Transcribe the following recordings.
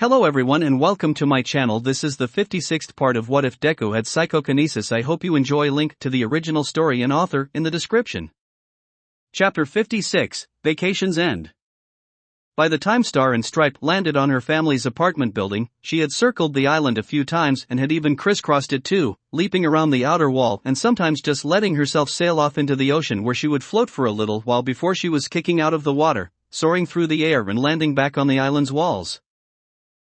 Hello everyone and welcome to my channel. This is the 56th part of What If Deku Had Psychokinesis. I hope you enjoy. Link to the original story and author in the description. Chapter 56, Vacation's End. By the time Star and Stripe landed on her family's apartment building, she had circled the island a few times and had even crisscrossed it too, leaping around the outer wall and sometimes just letting herself sail off into the ocean where she would float for a little while before she was kicking out of the water, soaring through the air and landing back on the island's walls.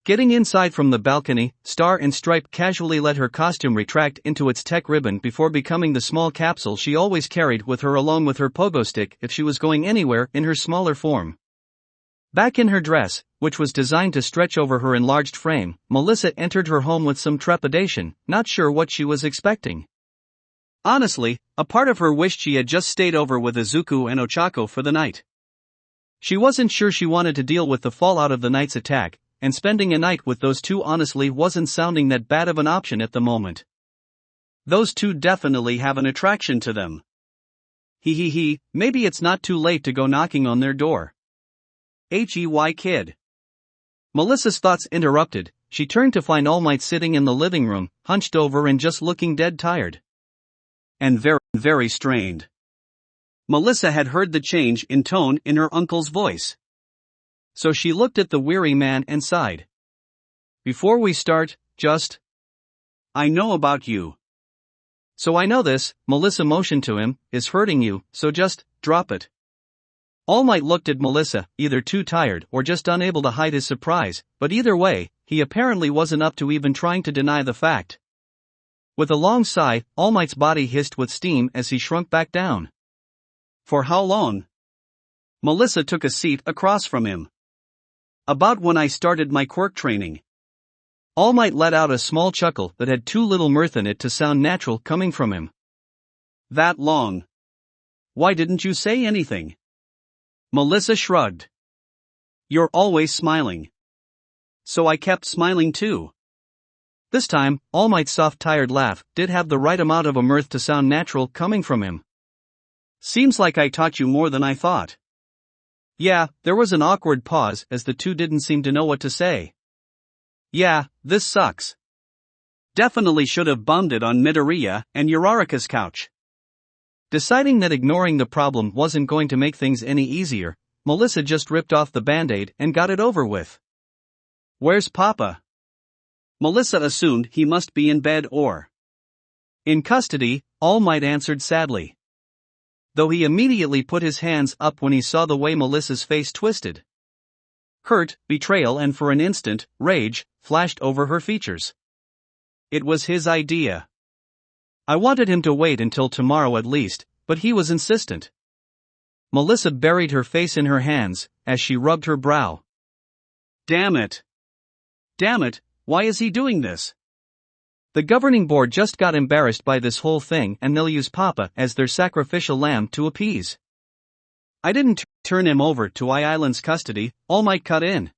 Getting inside from the balcony, Star and Stripe casually let her costume retract into its tech ribbon before becoming the small capsule she always carried with her along with her pogo stick if she was going anywhere in her smaller form. Back in her dress, which was designed to stretch over her enlarged frame, Melissa entered her home with some trepidation, not sure what she was expecting. Honestly, a part of her wished she had just stayed over with Izuku and Ochako for the night. She wasn't sure she wanted to deal with the fallout of the night's attack, and spending a night with those two honestly wasn't sounding that bad of an option at the moment. Those two definitely have an attraction to them. Maybe it's not too late to go knocking on their door. Hey kid. Melissa's thoughts interrupted. She turned to find All Might sitting in the living room, hunched over and just looking dead tired. And very strained. Melissa had heard the change in tone in her uncle's voice. So she looked at the weary man and sighed. Before we start, I know about you. So I know this, Melissa motioned to him, is hurting you, so just drop it. All Might looked at Melissa, either too tired or just unable to hide his surprise, but either way, he apparently wasn't up to even trying to deny the fact. With a long sigh, All Might's body hissed with steam as he shrunk back down. For how long? Melissa took a seat across from him. About when I started my quirk training. All Might let out a small chuckle that had too little mirth in it to sound natural coming from him. That long? Why didn't you say anything? Melissa shrugged. You're always smiling. So I kept smiling too. This time, All Might's soft tired laugh did have the right amount of a mirth to sound natural coming from him. Seems like I taught you more than I thought. Yeah, there was an awkward pause as the two didn't seem to know what to say. Yeah, this sucks. Definitely should have bummed it on Midoriya and Uraraka's couch. Deciding that ignoring the problem wasn't going to make things any easier, Melissa just ripped off the band-aid and got it over with. Where's Papa? Melissa assumed he must be in bed or in custody, All Might answered sadly. Though he immediately put his hands up when he saw the way Melissa's face twisted. Hurt, betrayal and for an instant, rage, flashed over her features. It was his idea. I wanted him to wait until tomorrow at least, but he was insistent. Melissa buried her face in her hands, as she rubbed her brow. Damn it! Damn it, why is he doing this? The governing board just got embarrassed by this whole thing and they'll use Papa as their sacrificial lamb to appease. I didn't turn him over to Island's custody, All Might cut in.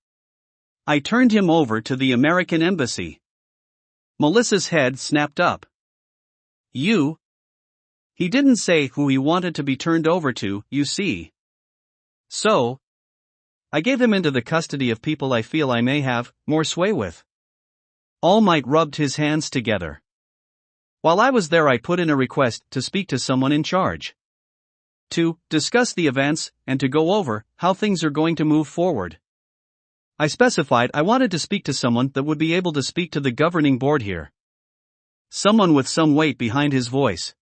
I turned him over to the American embassy. Melissa's head snapped up. You? He didn't say who he wanted to be turned over to, you see. So? I gave him into the custody of people I feel I may have more sway with. All Might rubbed his hands together. While I was there I put in a request to speak to someone in charge. To discuss the events, and to go over how things are going to move forward. I specified I wanted to speak to someone that would be able to speak to the governing board here. Someone with some weight behind his voice.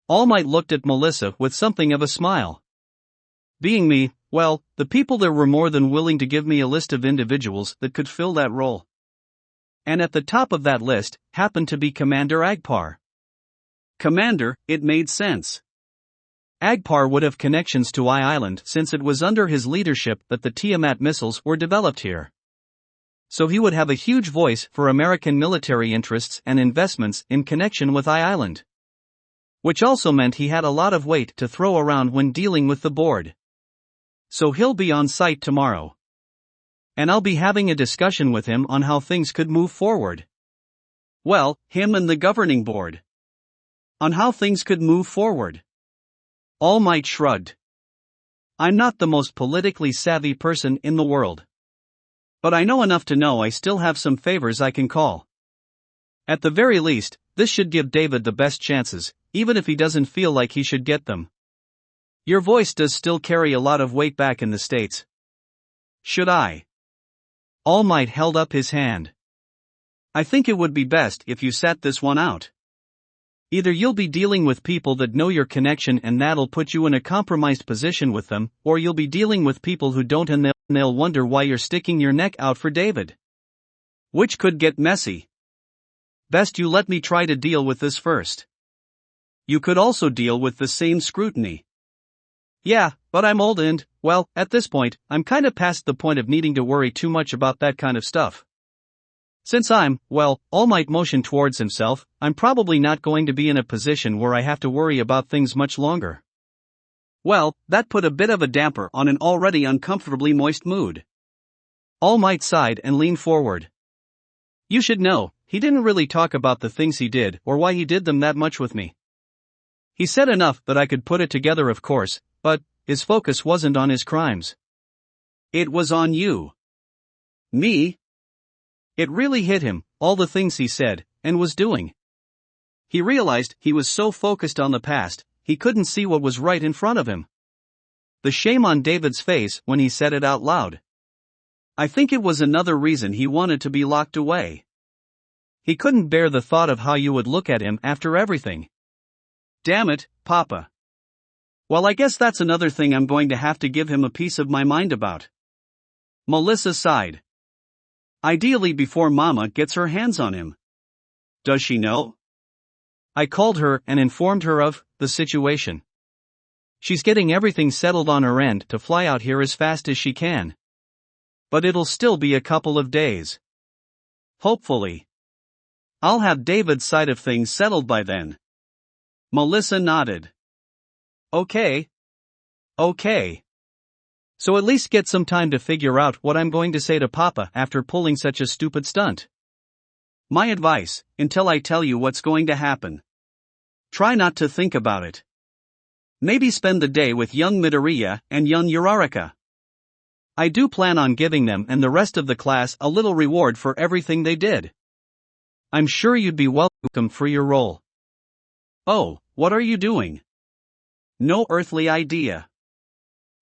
All Might looked at Melissa with something of a smile. Being me, well, the people there were more than willing to give me a list of individuals that could fill that role. And at the top of that list, happened to be Commander Agpar. Commander, it made sense. Agpar would have connections to Island since it was under his leadership that the Tiamat missiles were developed here. So he would have a huge voice for American military interests and investments in connection with Island. Which also meant he had a lot of weight to throw around when dealing with the board. So he'll be on site tomorrow. And I'll be having a discussion with him on how things could move forward. Well, him and the governing board. On how things could move forward. All Might shrugged. I'm not the most politically savvy person in the world. But I know enough to know I still have some favors I can call. At the very least, this should give David the best chances, even if he doesn't feel like he should get them. Your voice does still carry a lot of weight back in the States. Should I? All Might held up his hand. I think it would be best if you sat this one out. Either you'll be dealing with people that know your connection and that'll put you in a compromised position with them, or you'll be dealing with people who don't and they'll wonder why you're sticking your neck out for David. Which could get messy. Best you let me try to deal with this first. You could also deal with the same scrutiny. Yeah, but I'm old and, well, at this point, I'm kinda past the point of needing to worry too much about that kind of stuff. Since I'm, well, All Might motioned towards himself, I'm probably not going to be in a position where I have to worry about things much longer. Well, that put a bit of a damper on an already uncomfortably moist mood. All Might sighed and leaned forward. You should know, he didn't really talk about the things he did or why he did them that much with me. He said enough that I could put it together, of course, but his focus wasn't on his crimes. It was on you. Me? It really hit him, all the things he said and was doing. He realized he was so focused on the past, he couldn't see what was right in front of him. The shame on David's face when he said it out loud. I think it was another reason he wanted to be locked away. He couldn't bear the thought of how you would look at him after everything. Damn it, Papa. Well, I guess that's another thing I'm going to have to give him a piece of my mind about. Melissa sighed. Ideally before Mama gets her hands on him. Does she know? I called her and informed her of the situation. She's getting everything settled on her end to fly out here as fast as she can. But it'll still be a couple of days. Hopefully. I'll have David's side of things settled by then. Melissa nodded. Okay. So at least get some time to figure out what I'm going to say to Papa after pulling such a stupid stunt. My advice, until I tell you what's going to happen. Try not to think about it. Maybe spend the day with young Midoriya and young Uraraka. I do plan on giving them and the rest of the class a little reward for everything they did. I'm sure you'd be welcome for your role. Oh, what are you doing? No earthly idea.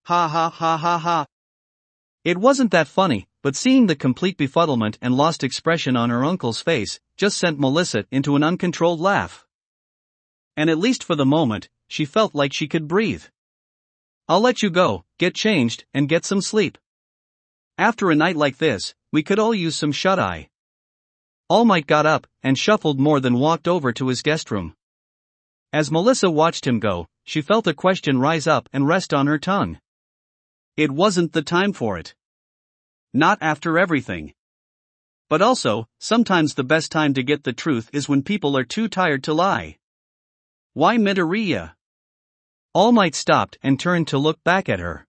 Ha ha ha ha ha. It wasn't that funny, but seeing the complete befuddlement and lost expression on her uncle's face just sent Melissa into an uncontrolled laugh. And at least for the moment, she felt like she could breathe. I'll let you go, get changed, and get some sleep. After a night like this, we could all use some shut-eye. All Might got up and shuffled more than walked over to his guest room. As Melissa watched him go, she felt a question rise up and rest on her tongue. It wasn't the time for it. Not after everything. But also, sometimes the best time to get the truth is when people are too tired to lie. Why Midoriya? All Might stopped and turned to look back at her.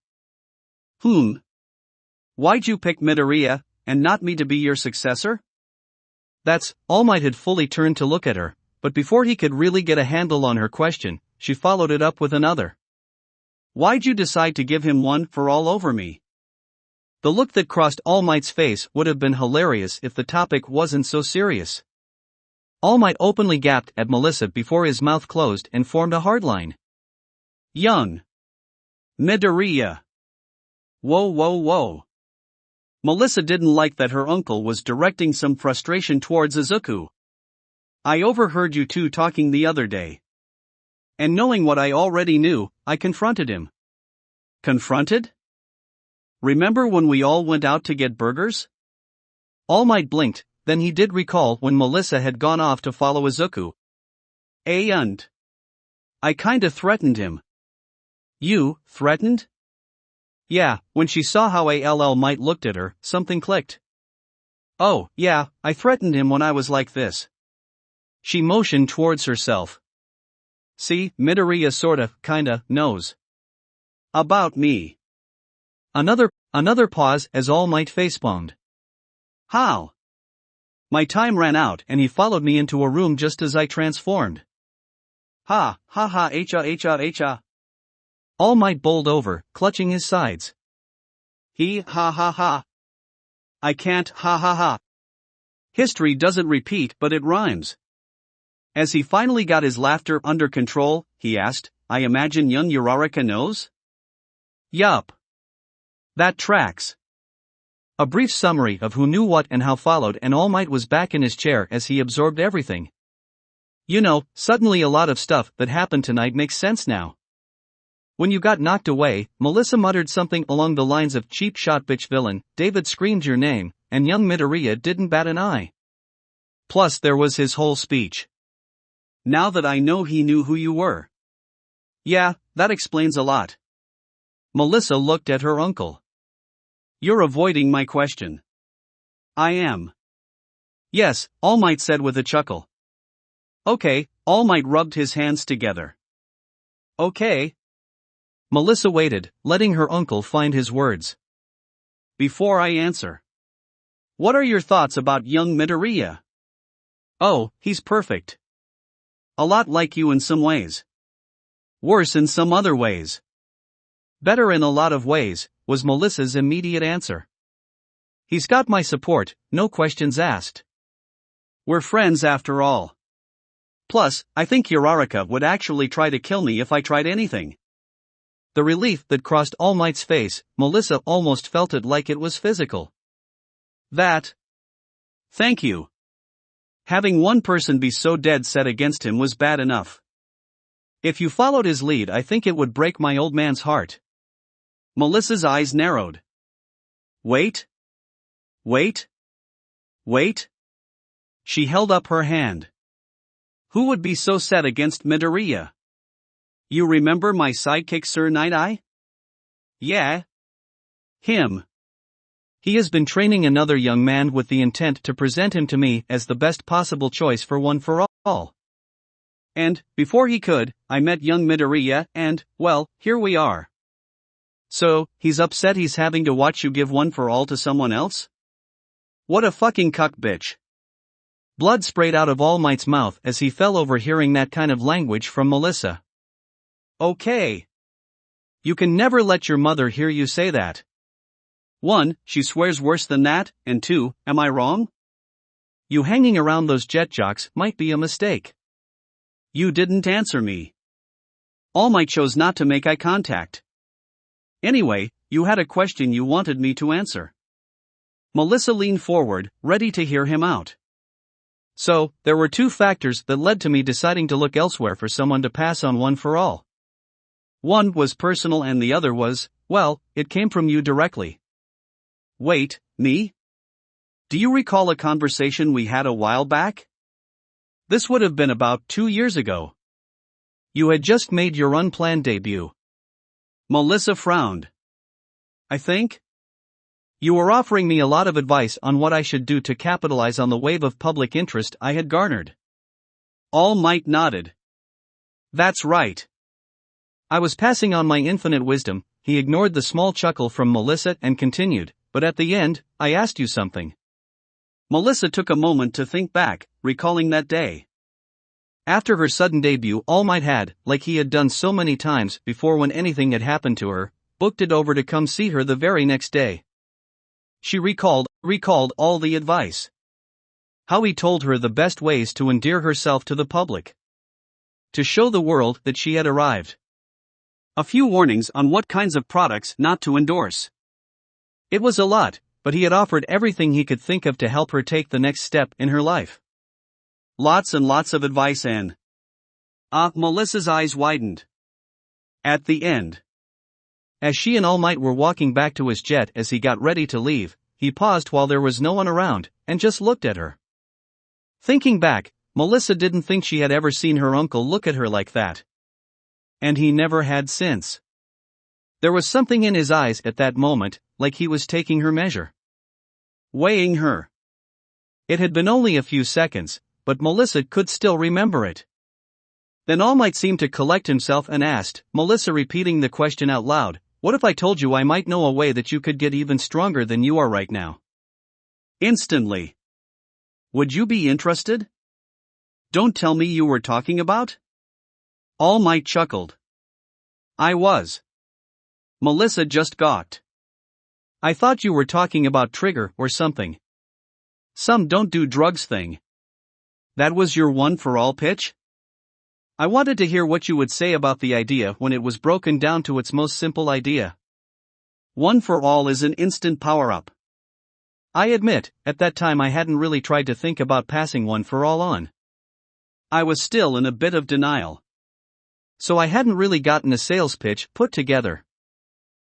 Why'd you pick Midoriya, and not me to be your successor? All Might had fully turned to look at her, but before he could really get a handle on her question, she followed it up with another. Why'd you decide to give him one for all over me? The look that crossed All Might's face would have been hilarious if the topic wasn't so serious. All Might openly gaped at Melissa before his mouth closed and formed a hard line. Young Midoriya. Whoa. Melissa didn't like that her uncle was directing some frustration towards Izuku. I overheard you two talking the other day. And knowing what I already knew, I confronted him. Confronted? Remember when we all went out to get burgers? All Might blinked, then he did recall when Melissa had gone off to follow Izuku. And I kinda threatened him. You threatened? Yeah, when she saw how All Might looked at her, something clicked. Oh, yeah, I threatened him when I was like this. She motioned towards herself. See, Midoriya sorta, kinda, knows about me. Another pause as All Might facepalmed. How? My time ran out and he followed me into a room just as I transformed. Ha, ha. All Might bowled over, clutching his sides. Ha. I can't, ha ha ha. History doesn't repeat, but it rhymes. As he finally got his laughter under control, he asked, I imagine young Uraraka knows? Yup. That tracks. A brief summary of who knew what and how followed, and All Might was back in his chair as he absorbed everything. You know, suddenly a lot of stuff that happened tonight makes sense now. When you got knocked away, Melissa muttered something along the lines of cheap shot bitch villain, David screamed your name, and young Midoriya didn't bat an eye. Plus there was his whole speech. Now that I know he knew who you were. Yeah, that explains a lot. Melissa looked at her uncle. You're avoiding my question. I am. Yes, All Might said with a chuckle. Okay, All Might rubbed his hands together. Okay. Melissa waited, letting her uncle find his words. Before I answer. What are your thoughts about young Midoriya? Oh, he's perfect. A lot like you in some ways. Worse in some other ways. Better in a lot of ways, was Melissa's immediate answer. He's got my support, no questions asked. We're friends after all. Plus, I think Uraraka would actually try to kill me if I tried anything. The relief that crossed All Might's face, Melissa almost felt it like it was physical. That. Thank you. Having one person be so dead set against him was bad enough. If you followed his lead, I think it would break my old man's heart. Melissa's eyes narrowed. Wait. Wait. Wait. She held up her hand. Who would be so set against Midoriya? You remember my sidekick Sir Night-Eye? Yeah. Him. He has been training another young man with the intent to present him to me as the best possible choice for One for All. And, before he could, I met young Midoriya and, well, here we are. So, he's upset he's having to watch you give One for All to someone else? What a fucking cuck bitch. Blood sprayed out of All Might's mouth as he fell over hearing that kind of language from Melissa. Okay. You can never let your mother hear you say that. 1, she swears worse than that, and 2, am I wrong? You hanging around those jet jocks might be a mistake. You didn't answer me. All Might chose not to make eye contact. Anyway, you had a question you wanted me to answer. Melissa leaned forward, ready to hear him out. So, there were 2 factors that led to me deciding to look elsewhere for someone to pass on One for All. One was personal and the other was, well, it came from you directly. Wait, me? Do you recall a conversation we had a while back? This would have been about 2 years ago. You had just made your unplanned debut. Melissa frowned. I think? You were offering me a lot of advice on what I should do to capitalize on the wave of public interest I had garnered. All Might nodded. That's right. I was passing on my infinite wisdom. He ignored the small chuckle from Melissa and continued, but at the end, I asked you something. Melissa took a moment to think back, recalling that day. After her sudden debut, All Might had, like he had done so many times before when anything had happened to her, booked it over to come see her the very next day. She recalled all the advice. How he told her the best ways to endear herself to the public. To show the world that she had arrived. A few warnings on what kinds of products not to endorse. It was a lot, but he had offered everything he could think of to help her take the next step in her life. Lots and lots of advice and... Melissa's eyes widened. At the end. As she and All Might were walking back to his jet as he got ready to leave, he paused while there was no one around, and just looked at her. Thinking back, Melissa didn't think she had ever seen her uncle look at her like that. And he never had since. There was something in his eyes at that moment, like he was taking her measure. Weighing her. It had been only a few seconds, but Melissa could still remember it. Then All Might seemed to collect himself and asked, Melissa repeating the question out loud, what if I told you I might know a way that you could get even stronger than you are right now? Instantly. Would you be interested? Don't tell me you were talking about? All Might chuckled. I was. Melissa just gawked. I thought you were talking about Trigger or something. Some don't do drugs thing. That was your one-for-all pitch? I wanted to hear what you would say about the idea when it was broken down to its most simple idea. One for all is an instant power-up. I admit, at that time I hadn't really tried to think about passing one for all on. I was still in a bit of denial. So I hadn't really gotten a sales pitch put together.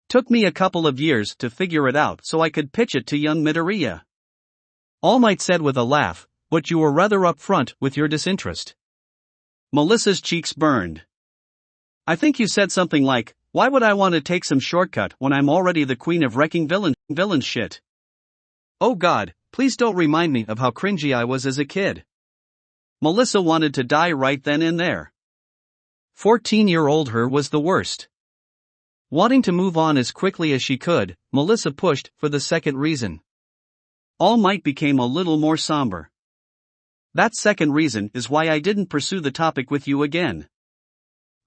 Took me a couple of years to figure it out so I could pitch it to young Midoriya. All Might said with a laugh, but you were rather upfront with your disinterest. Melissa's cheeks burned. I think you said something like, why would I want to take some shortcut when I'm already the queen of wrecking villain shit? Oh God, please don't remind me of how cringy I was as a kid. Melissa wanted to die right then and there. 14-year-old her was the worst. Wanting to move on as quickly as she could, Melissa pushed for the second reason. All Might became a little more somber. That second reason is why I didn't pursue the topic with you again.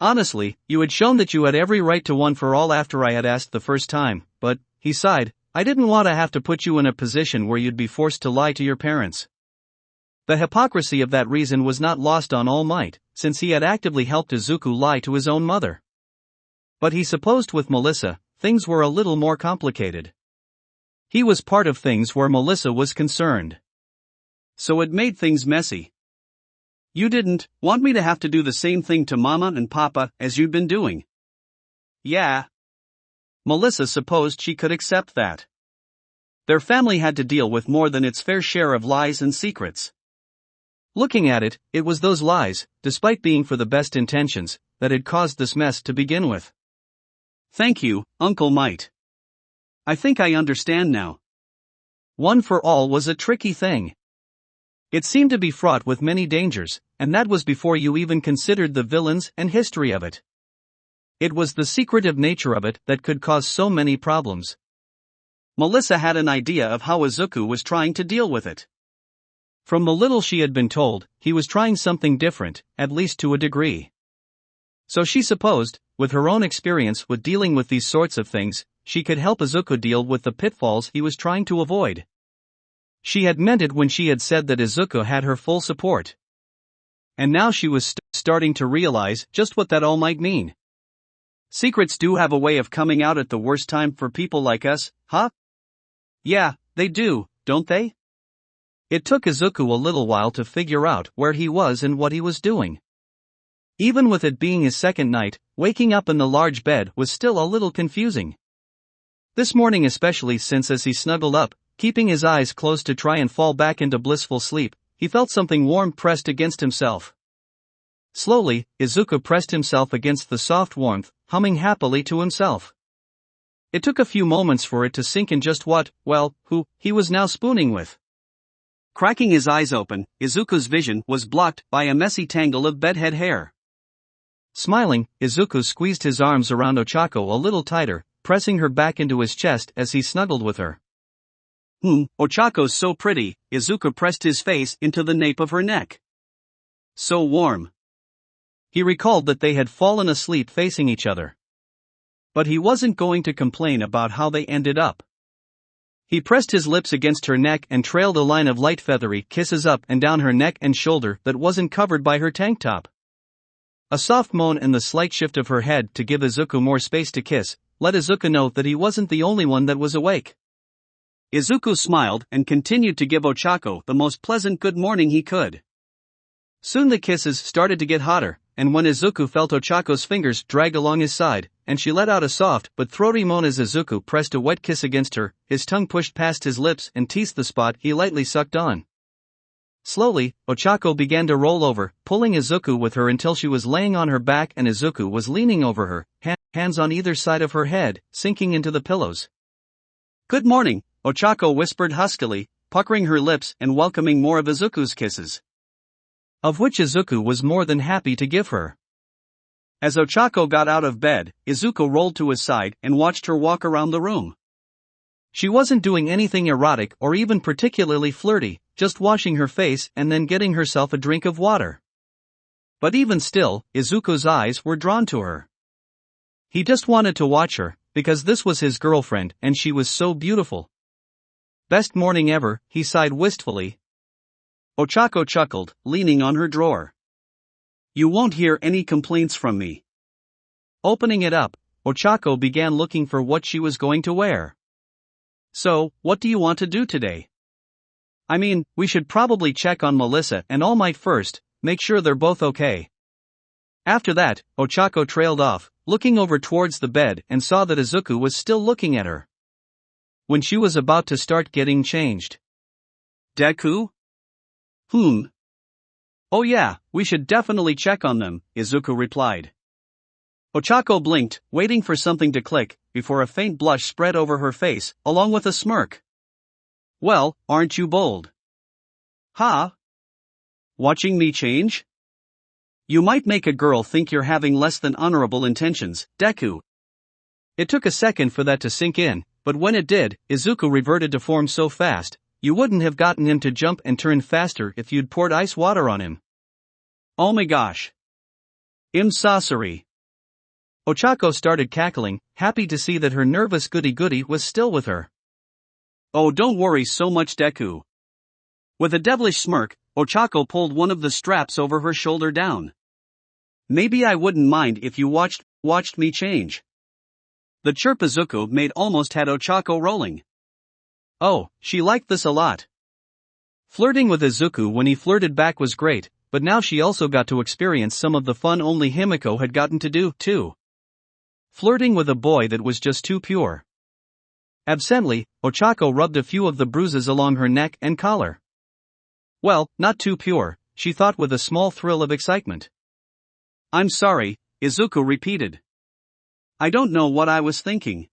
Honestly, you had shown that you had every right to one for all after I had asked the first time, but, he sighed, I didn't want to have to put you in a position where you'd be forced to lie to your parents. The hypocrisy of that reason was not lost on All Might, since he had actively helped Izuku lie to his own mother. But he supposed with Melissa, things were a little more complicated. He was part of things where Melissa was concerned. So it made things messy. You didn't want me to have to do the same thing to Mama and Papa as you'd been doing. Yeah. Melissa supposed she could accept that. Their family had to deal with more than its fair share of lies and secrets. Looking at it, it was those lies, despite being for the best intentions, that had caused this mess to begin with. Thank you, Uncle Might. I think I understand now. One for all was a tricky thing. It seemed to be fraught with many dangers, and that was before you even considered the villains and history of it. It was the secretive nature of it that could cause so many problems. Melissa had an idea of how Izuku was trying to deal with it. From the little she had been told, he was trying something different, at least to a degree. So she supposed, with her own experience with dealing with these sorts of things, she could help Izuku deal with the pitfalls he was trying to avoid. She had meant it when she had said that Izuku had her full support. And now she was starting to realize just what that all might mean. Secrets do have a way of coming out at the worst time for people like us, huh? Yeah, they do, don't they? It took Izuku a little while to figure out where he was and what he was doing. Even with it being his second night, waking up in the large bed was still a little confusing. This morning especially, since as he snuggled up, keeping his eyes closed to try and fall back into blissful sleep, he felt something warm pressed against himself. Slowly, Izuku pressed himself against the soft warmth, humming happily to himself. It took a few moments for it to sink in just who he was now spooning with. Cracking his eyes open, Izuku's vision was blocked by a messy tangle of bedhead hair. Smiling, Izuku squeezed his arms around Ochako a little tighter, pressing her back into his chest as he snuggled with her. Ochako's so pretty, Izuku pressed his face into the nape of her neck. So warm. He recalled that they had fallen asleep facing each other. But he wasn't going to complain about how they ended up. He pressed his lips against her neck and trailed a line of light feathery kisses up and down her neck and shoulder that wasn't covered by her tank top. A soft moan and the slight shift of her head to give Izuku more space to kiss, let Izuku know that he wasn't the only one that was awake. Izuku smiled and continued to give Ochako the most pleasant good morning he could. Soon the kisses started to get hotter, and when Izuku felt Ochako's fingers drag along his side, and she let out a soft but throaty moan as Izuku pressed a wet kiss against her, his tongue pushed past his lips and teased the spot he lightly sucked on. Slowly, Ochako began to roll over, pulling Izuku with her until she was laying on her back and Izuku was leaning over her, hands on either side of her head, sinking into the pillows. Good morning, Ochako whispered huskily, puckering her lips and welcoming more of Izuku's kisses. Of which Izuku was more than happy to give her. As Ochako got out of bed, Izuku rolled to his side and watched her walk around the room. She wasn't doing anything erotic or even particularly flirty, just washing her face and then getting herself a drink of water. But even still, Izuku's eyes were drawn to her. He just wanted to watch her, because this was his girlfriend and she was so beautiful. Best morning ever, he sighed wistfully. Ochako chuckled, leaning on her drawer. You won't hear any complaints from me. Opening it up, Ochako began looking for what she was going to wear. So, what do you want to do today? I mean, we should probably check on Melissa and All Might first, make sure they're both okay. After that, Ochako trailed off, looking over towards the bed and saw that Izuku was still looking at her. When she was about to start getting changed. Deku? Oh yeah, we should definitely check on them, Izuku replied. Ochako blinked, waiting for something to click, before a faint blush spread over her face, along with a smirk. Well, aren't you bold? Huh? Watching me change? You might make a girl think you're having less than honorable intentions, Deku. It took a second for that to sink in, but when it did, Izuku reverted to form so fast, you wouldn't have gotten him to jump and turn faster if you'd poured ice water on him. Oh my gosh. I'm sorry. Ochako started cackling, happy to see that her nervous goody-goody was still with her. Oh, don't worry so much, Deku. With a devilish smirk, Ochako pulled one of the straps over her shoulder down. Maybe I wouldn't mind if you watched me change. The chirp Izuku made almost had Ochako rolling. Oh, she liked this a lot. Flirting with Izuku when he flirted back was great, but now she also got to experience some of the fun only Himiko had gotten to do, too. Flirting with a boy that was just too pure. Absently, Ochako rubbed a few of the bruises along her neck and collar. Well, not too pure, she thought with a small thrill of excitement. I'm sorry, Izuku repeated. I don't know what I was thinking.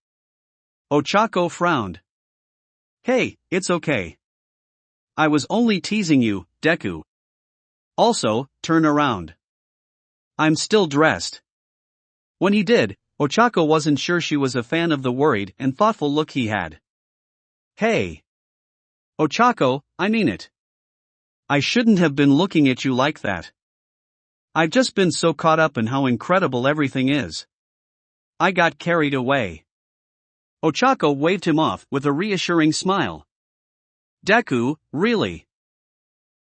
Ochako frowned. Hey, it's okay. I was only teasing you, Deku. Also, turn around. I'm still dressed. When he did, Ochako wasn't sure she was a fan of the worried and thoughtful look he had. Hey. Ochako, I mean it. I shouldn't have been looking at you like that. I've just been so caught up in how incredible everything is. I got carried away. Ochako waved him off with a reassuring smile. Deku, really?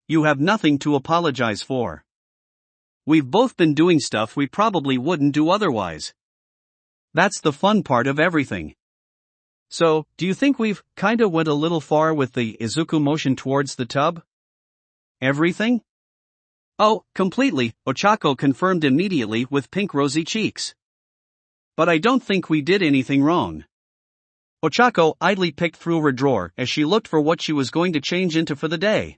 You have nothing to apologize for. We've both been doing stuff we probably wouldn't do otherwise. That's the fun part of everything. So, do you think we've kinda went a little far with the Izuku motion towards the tub? Everything? Oh, completely, Ochako confirmed immediately with pink rosy cheeks. But I don't think we did anything wrong. Ochako idly picked through her drawer as she looked for what she was going to change into for the day.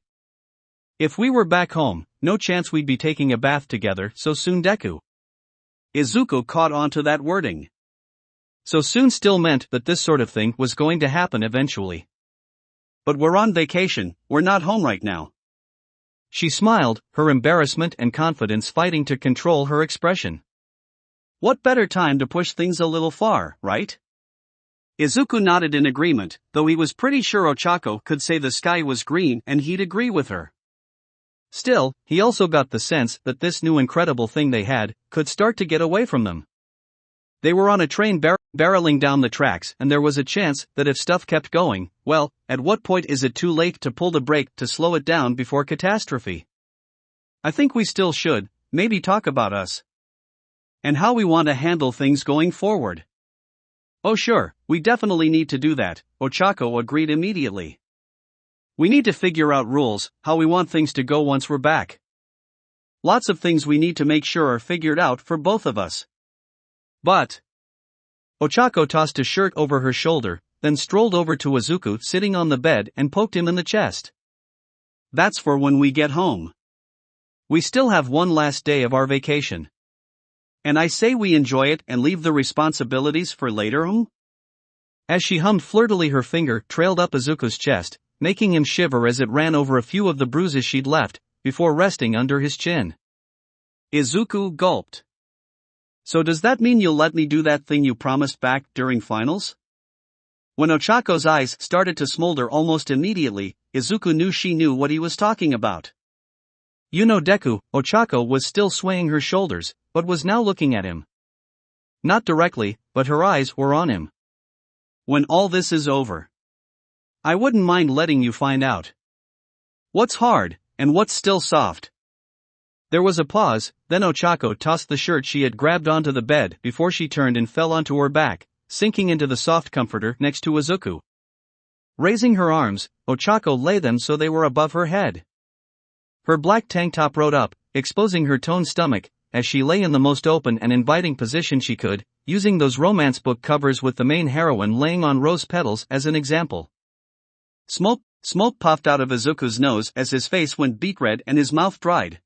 If we were back home, no chance we'd be taking a bath together so soon, Deku. Izuku caught on to that wording. So soon still meant that this sort of thing was going to happen eventually. But we're on vacation, we're not home right now. She smiled, her embarrassment and confidence fighting to control her expression. What better time to push things a little far, right? Izuku nodded in agreement, though he was pretty sure Ochako could say the sky was green and he'd agree with her. Still, he also got the sense that this new incredible thing they had could start to get away from them. They were on a train barreling down the tracks, and there was a chance that if stuff kept going, well, at what point is it too late to pull the brake to slow it down before catastrophe? I think we still should, maybe talk about us. And how we want to handle things going forward. Oh sure, we definitely need to do that, Ochako agreed immediately. We need to figure out rules, how we want things to go once we're back. Lots of things we need to make sure are figured out for both of us. But Ochako tossed a shirt over her shoulder, then strolled over to Izuku sitting on the bed and poked him in the chest. That's for when we get home. We still have one last day of our vacation. And I say we enjoy it and leave the responsibilities for later, As she hummed flirtily, her finger trailed up Izuku's chest, making him shiver as it ran over a few of the bruises she'd left, before resting under his chin. Izuku gulped. So does that mean you'll let me do that thing you promised back during finals? When Ochako's eyes started to smolder almost immediately, Izuku knew she knew what he was talking about. You know, Deku, Ochako was still swaying her shoulders, but was now looking at him. Not directly, but her eyes were on him. When all this is over, I wouldn't mind letting you find out what's hard, and what's still soft. There was a pause, then Ochako tossed the shirt she had grabbed onto the bed before she turned and fell onto her back, sinking into the soft comforter next to Izuku. Raising her arms, Ochako lay them so they were above her head. Her black tank top rode up, exposing her toned stomach, as she lay in the most open and inviting position she could, using those romance book covers with the main heroine laying on rose petals as an example. Smoke puffed out of Izuku's nose as his face went beet red and his mouth dried.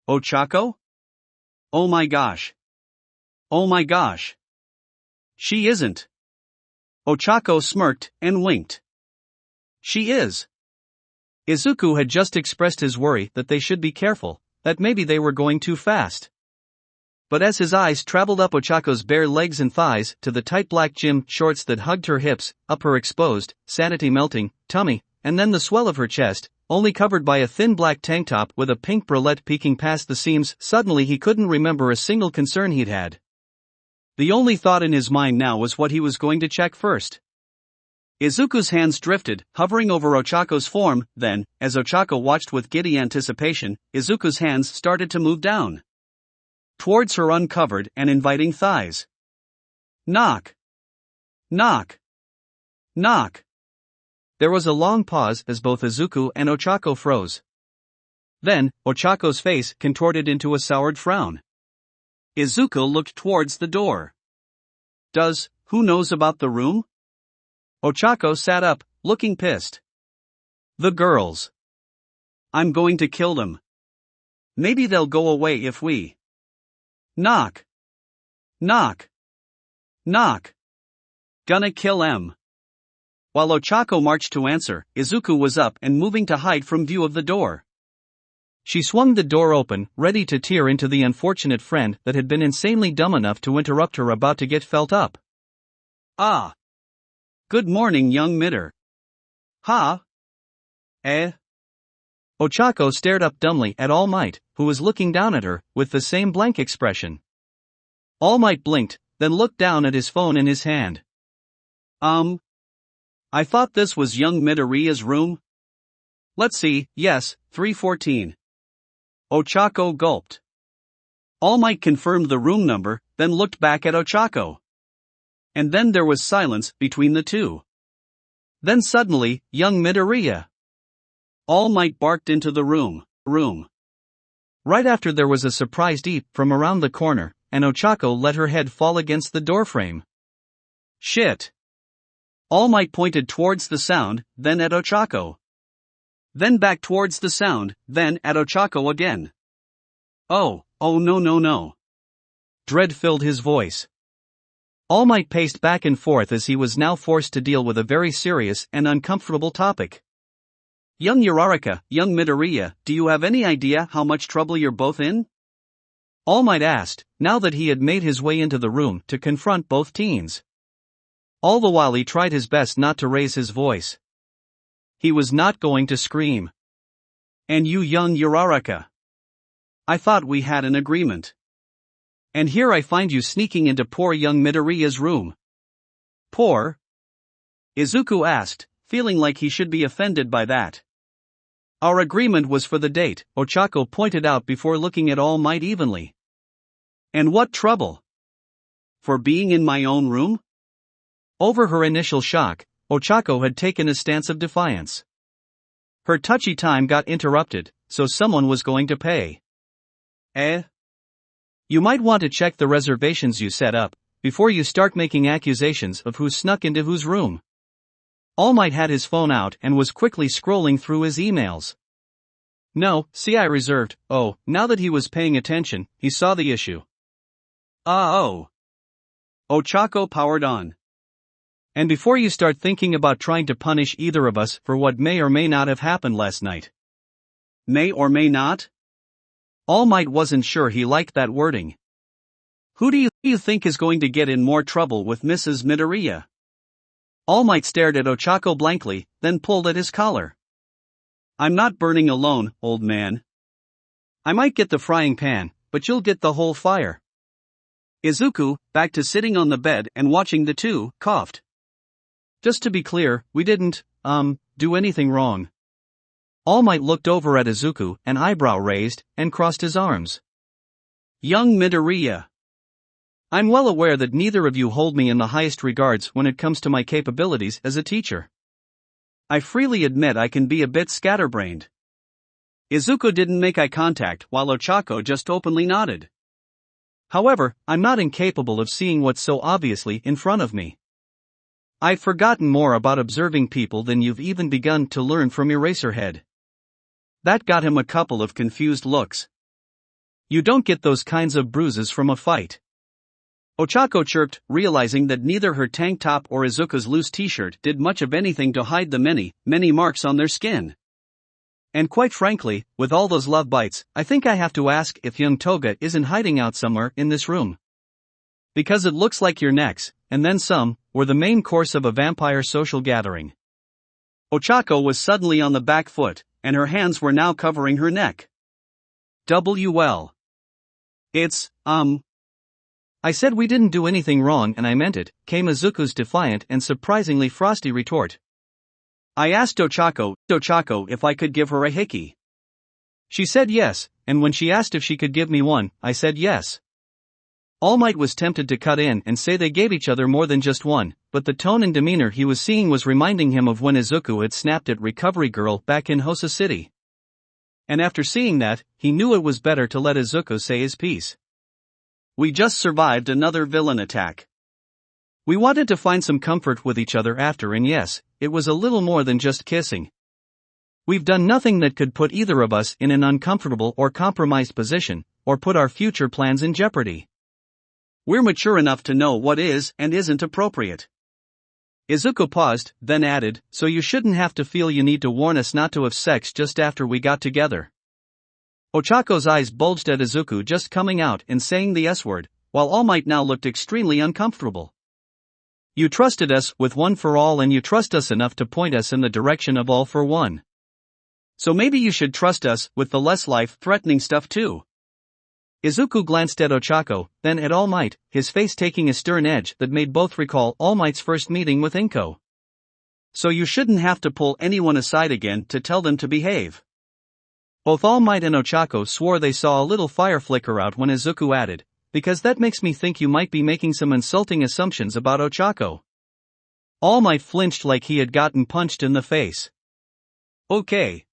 Ochako? Oh my gosh. Oh my gosh. She isn't. Ochako smirked and winked. She is. Izuku had just expressed his worry that they should be careful, that maybe they were going too fast. But as his eyes traveled up Ochako's bare legs and thighs to the tight black gym shorts that hugged her hips, up her exposed, sanity-melting, tummy, and then the swell of her chest, only covered by a thin black tank top with a pink bralette peeking past the seams, suddenly he couldn't remember a single concern he'd had. The only thought in his mind now was what he was going to check first. Izuku's hands drifted, hovering over Ochako's form, then, as Ochako watched with giddy anticipation, Izuku's hands started to move down towards her uncovered and inviting thighs. Knock. Knock. Knock. There was a long pause as both Izuku and Ochako froze. Then, Ochako's face contorted into a soured frown. Izuku looked towards the door. Who knows about the room? Ochako sat up, looking pissed. The girls. I'm going to kill them. Maybe they'll go away if we knock. Knock. Knock. Gonna kill 'em. While Ochako marched to answer, Izuku was up and moving to hide from view of the door. She swung the door open, ready to tear into the unfortunate friend that had been insanely dumb enough to interrupt her about to get felt up. Ah. Good morning, young midder. Ha? Eh? Ochako stared up dumbly at All Might, who was looking down at her, with the same blank expression. All Might blinked, then looked down at his phone in his hand. I thought this was young Midoriya's room? Let's see, yes, 314. Ochako gulped. All Might confirmed the room number, then looked back at Ochako. And then there was silence between the two. Then suddenly, young Midoriya. All Might barked into the room. Right after there was a surprised eep from around the corner, and Ochako let her head fall against the doorframe. Shit. All Might pointed towards the sound, then at Ochako. Then back towards the sound, then at Ochako again. Oh no. Dread filled his voice. All Might paced back and forth as he was now forced to deal with a very serious and uncomfortable topic. Young Uraraka, young Midoriya, do you have any idea how much trouble you're both in? All Might asked, now that he had made his way into the room to confront both teens. All the while he tried his best not to raise his voice. He was not going to scream. And you young Uraraka. I thought we had an agreement. And here I find you sneaking into poor young Midoriya's room. Poor? Izuku asked, feeling like he should be offended by that. Our agreement was for the date, Ochako pointed out before looking at All Might evenly. And what trouble? For being in my own room? Over her initial shock, Ochako had taken a stance of defiance. Her touchy time got interrupted, so someone was going to pay. You might want to check the reservations you set up, before you start making accusations of who snuck into whose room. All Might had his phone out and was quickly scrolling through his emails. No, see I reserved. Oh, now that he was paying attention, he saw the issue. Oh. Ochako powered on. And before you start thinking about trying to punish either of us for what may or may not have happened last night. May or may not? All Might wasn't sure he liked that wording. Who do you think is going to get in more trouble with Mrs. Midoriya? All Might stared at Ochako blankly, then pulled at his collar. I'm not burning alone, old man. I might get the frying pan, but you'll get the whole fire. Izuku, back to sitting on the bed and watching the two, coughed. Just to be clear, we didn't, do anything wrong. All Might looked over at Izuku, an eyebrow raised, and crossed his arms. Young Midoriya. I'm well aware that neither of you hold me in the highest regards when it comes to my capabilities as a teacher. I freely admit I can be a bit scatterbrained. Izuku didn't make eye contact while Ochako just openly nodded. However, I'm not incapable of seeing what's so obviously in front of me. I've forgotten more about observing people than you've even begun to learn from Eraserhead. That got him a couple of confused looks. You don't get those kinds of bruises from a fight. Ochako chirped, realizing that neither her tank top or Izuku's loose t-shirt did much of anything to hide the many, many marks on their skin. And quite frankly, with all those love bites, I think I have to ask if young Toga isn't hiding out somewhere in this room. Because it looks like your necks, and then some, were the main course of a vampire social gathering. Ochako was suddenly on the back foot, and her hands were now covering her neck. Well. It's, I said we didn't do anything wrong and I meant it, came Izuku's defiant and surprisingly frosty retort. I asked Ochako if I could give her a hickey. She said yes, and when she asked if she could give me one, I said yes. All Might was tempted to cut in and say they gave each other more than just one, but the tone and demeanor he was seeing was reminding him of when Izuku had snapped at Recovery Girl back in Hosa City. And after seeing that, he knew it was better to let Izuku say his piece. We just survived another villain attack. We wanted to find some comfort with each other after, and yes, it was a little more than just kissing. We've done nothing that could put either of us in an uncomfortable or compromised position, or put our future plans in jeopardy. We're mature enough to know what is and isn't appropriate. Izuku paused, then added, so you shouldn't have to feel you need to warn us not to have sex just after we got together. Ochako's eyes bulged at Izuku just coming out and saying the S-word, while All Might now looked extremely uncomfortable. You trusted us with One for All and you trust us enough to point us in the direction of All for One. So maybe you should trust us with the less life-threatening stuff too. Izuku glanced at Ochako, then at All Might, his face taking a stern edge that made both recall All Might's first meeting with Inko. So you shouldn't have to pull anyone aside again to tell them to behave. Both All Might and Ochako swore they saw a little fire flicker out when Izuku added, because that makes me think you might be making some insulting assumptions about Ochako. All Might flinched like he had gotten punched in the face. Okay.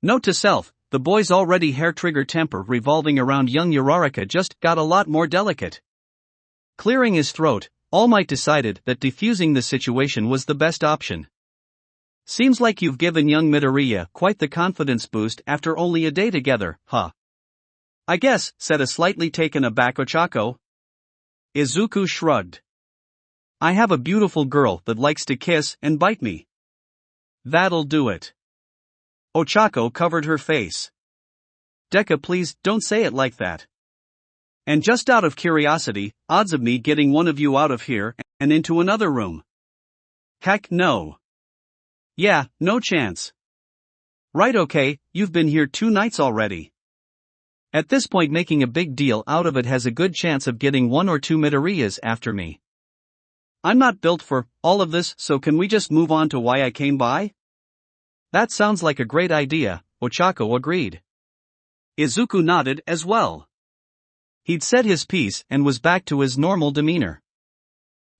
Note to self, the boy's already hair-trigger temper revolving around young Uraraka just got a lot more delicate. Clearing his throat, All Might decided that defusing the situation was the best option. Seems like you've given young Midoriya quite the confidence boost after only a day together, huh? I guess, said a slightly taken aback Ochako. Izuku shrugged. I have a beautiful girl that likes to kiss and bite me. That'll do it. Ochako covered her face. Deku, please, don't say it like that. And just out of curiosity, odds of me getting one of you out of here and into another room? Heck no. Yeah, no chance. Right, okay, you've been here 2 nights already. At this point, making a big deal out of it has a good chance of getting 1 or 2 Midoriyas after me. I'm not built for all of this, so can we just move on to why I came by? That sounds like a great idea, Ochako agreed. Izuku nodded as well. He'd said his piece and was back to his normal demeanor.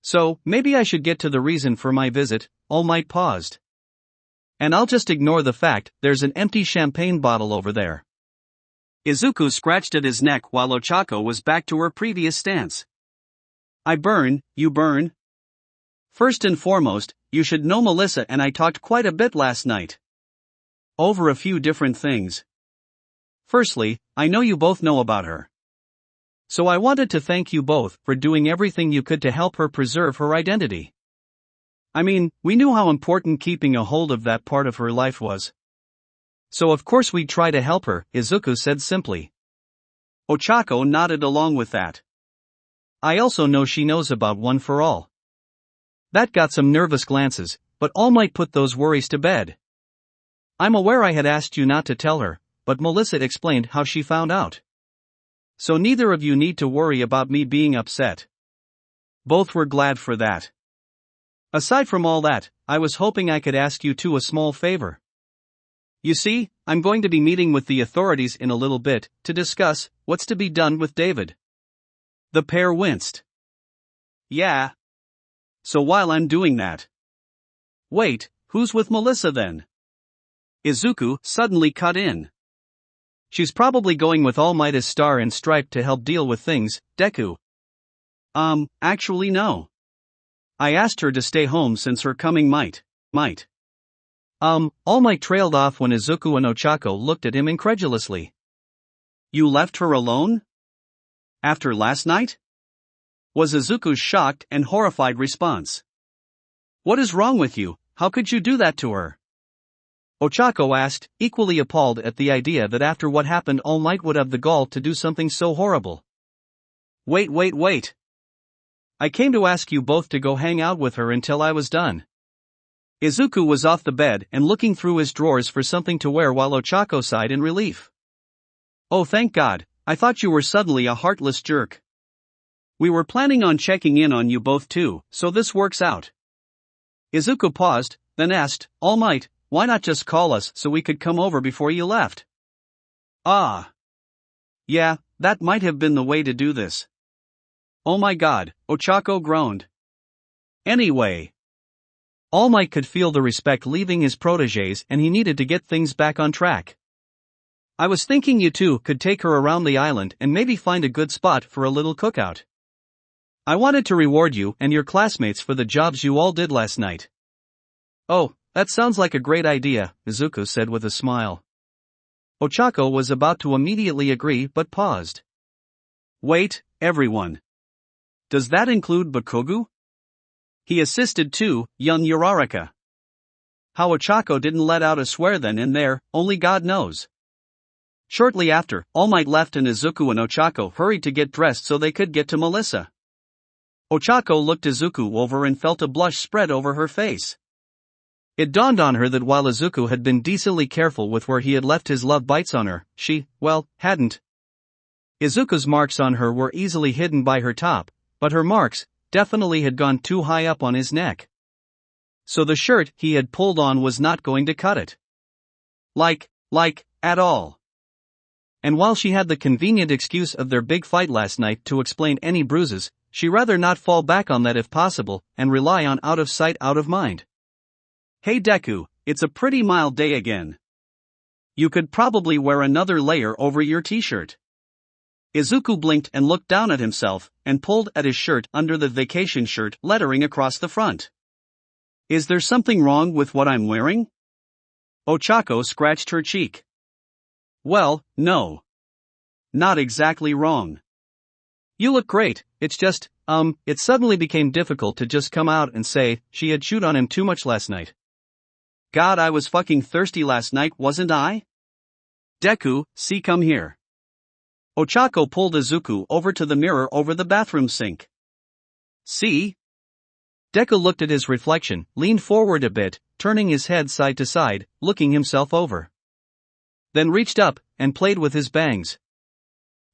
So, maybe I should get to the reason for my visit. All Might paused. And I'll just ignore the fact there's an empty champagne bottle over there. Izuku scratched at his neck while Ochako was back to her previous stance. I burn, you burn? First and foremost, you should know Melissa and I talked quite a bit last night. Over a few different things. Firstly, I know you both know about her. So I wanted to thank you both for doing everything you could to help her preserve her identity. I mean, we knew how important keeping a hold of that part of her life was. So of course we'd try to help her, Izuku said simply. Ochako nodded along with that. I also know she knows about One for All. That got some nervous glances, but All Might put those worries to bed. I'm aware I had asked you not to tell her, but Melissa explained how she found out. So neither of you need to worry about me being upset. Both were glad for that. Aside from all that, I was hoping I could ask you two a small favor. You see, I'm going to be meeting with the authorities in a little bit to discuss what's to be done with David. The pair winced. Yeah. So while I'm doing that. Wait, who's with Melissa then? Izuku suddenly cut in. She's probably going with All Might as Star and Stripe to help deal with things, Deku. Actually no. I asked her to stay home since her coming might. All Might trailed off when Izuku and Ochako looked at him incredulously. You left her alone? After last night? Was Izuku's shocked and horrified response. What is wrong with you? How could you do that to her? Ochako asked, equally appalled at the idea that after what happened All Might would have the gall to do something so horrible. Wait. I came to ask you both to go hang out with her until I was done. Izuku was off the bed and looking through his drawers for something to wear while Ochako sighed in relief. Oh thank God, I thought you were suddenly a heartless jerk. We were planning on checking in on you both too, so this works out. Izuku paused, then asked, All Might, why not just call us so we could come over before you left? Ah. Yeah, that might have been the way to do this. Oh my God, Ochako groaned. Anyway. All Might could feel the respect leaving his protégés and he needed to get things back on track. I was thinking you two could take her around the island and maybe find a good spot for a little cookout. I wanted to reward you and your classmates for the jobs you all did last night. Oh, that sounds like a great idea, Izuku said with a smile. Ochako was about to immediately agree but paused. Wait, everyone. Does that include Bakugou? He assisted too, young Uraraka. How Ochako didn't let out a swear then and there, only God knows. Shortly after, All Might left and Izuku and Ochako hurried to get dressed so they could get to Melissa. Ochako looked Izuku over and felt a blush spread over her face. It dawned on her that while Izuku had been decently careful with where he had left his love bites on her, she, hadn't. Izuku's marks on her were easily hidden by her top, but her marks definitely had gone too high up on his neck. So the shirt he had pulled on was not going to cut it. Like, at all. And while she had the convenient excuse of their big fight last night to explain any bruises, she'd rather not fall back on that if possible, and rely on out of sight out of mind. Hey Deku, it's a pretty mild day again. You could probably wear another layer over your t-shirt. Izuku blinked and looked down at himself, and pulled at his shirt under the vacation shirt lettering across the front. Is there something wrong with what I'm wearing? Ochako scratched her cheek. Well, no. Not exactly wrong. You look great, it's just, it suddenly became difficult to just come out and say she had chewed on him too much last night. God, I was fucking thirsty last night, wasn't I? Deku, see, come here. Ochako pulled Izuku over to the mirror over the bathroom sink. See? Deku looked at his reflection, leaned forward a bit, turning his head side to side, looking himself over. Then reached up and played with his bangs.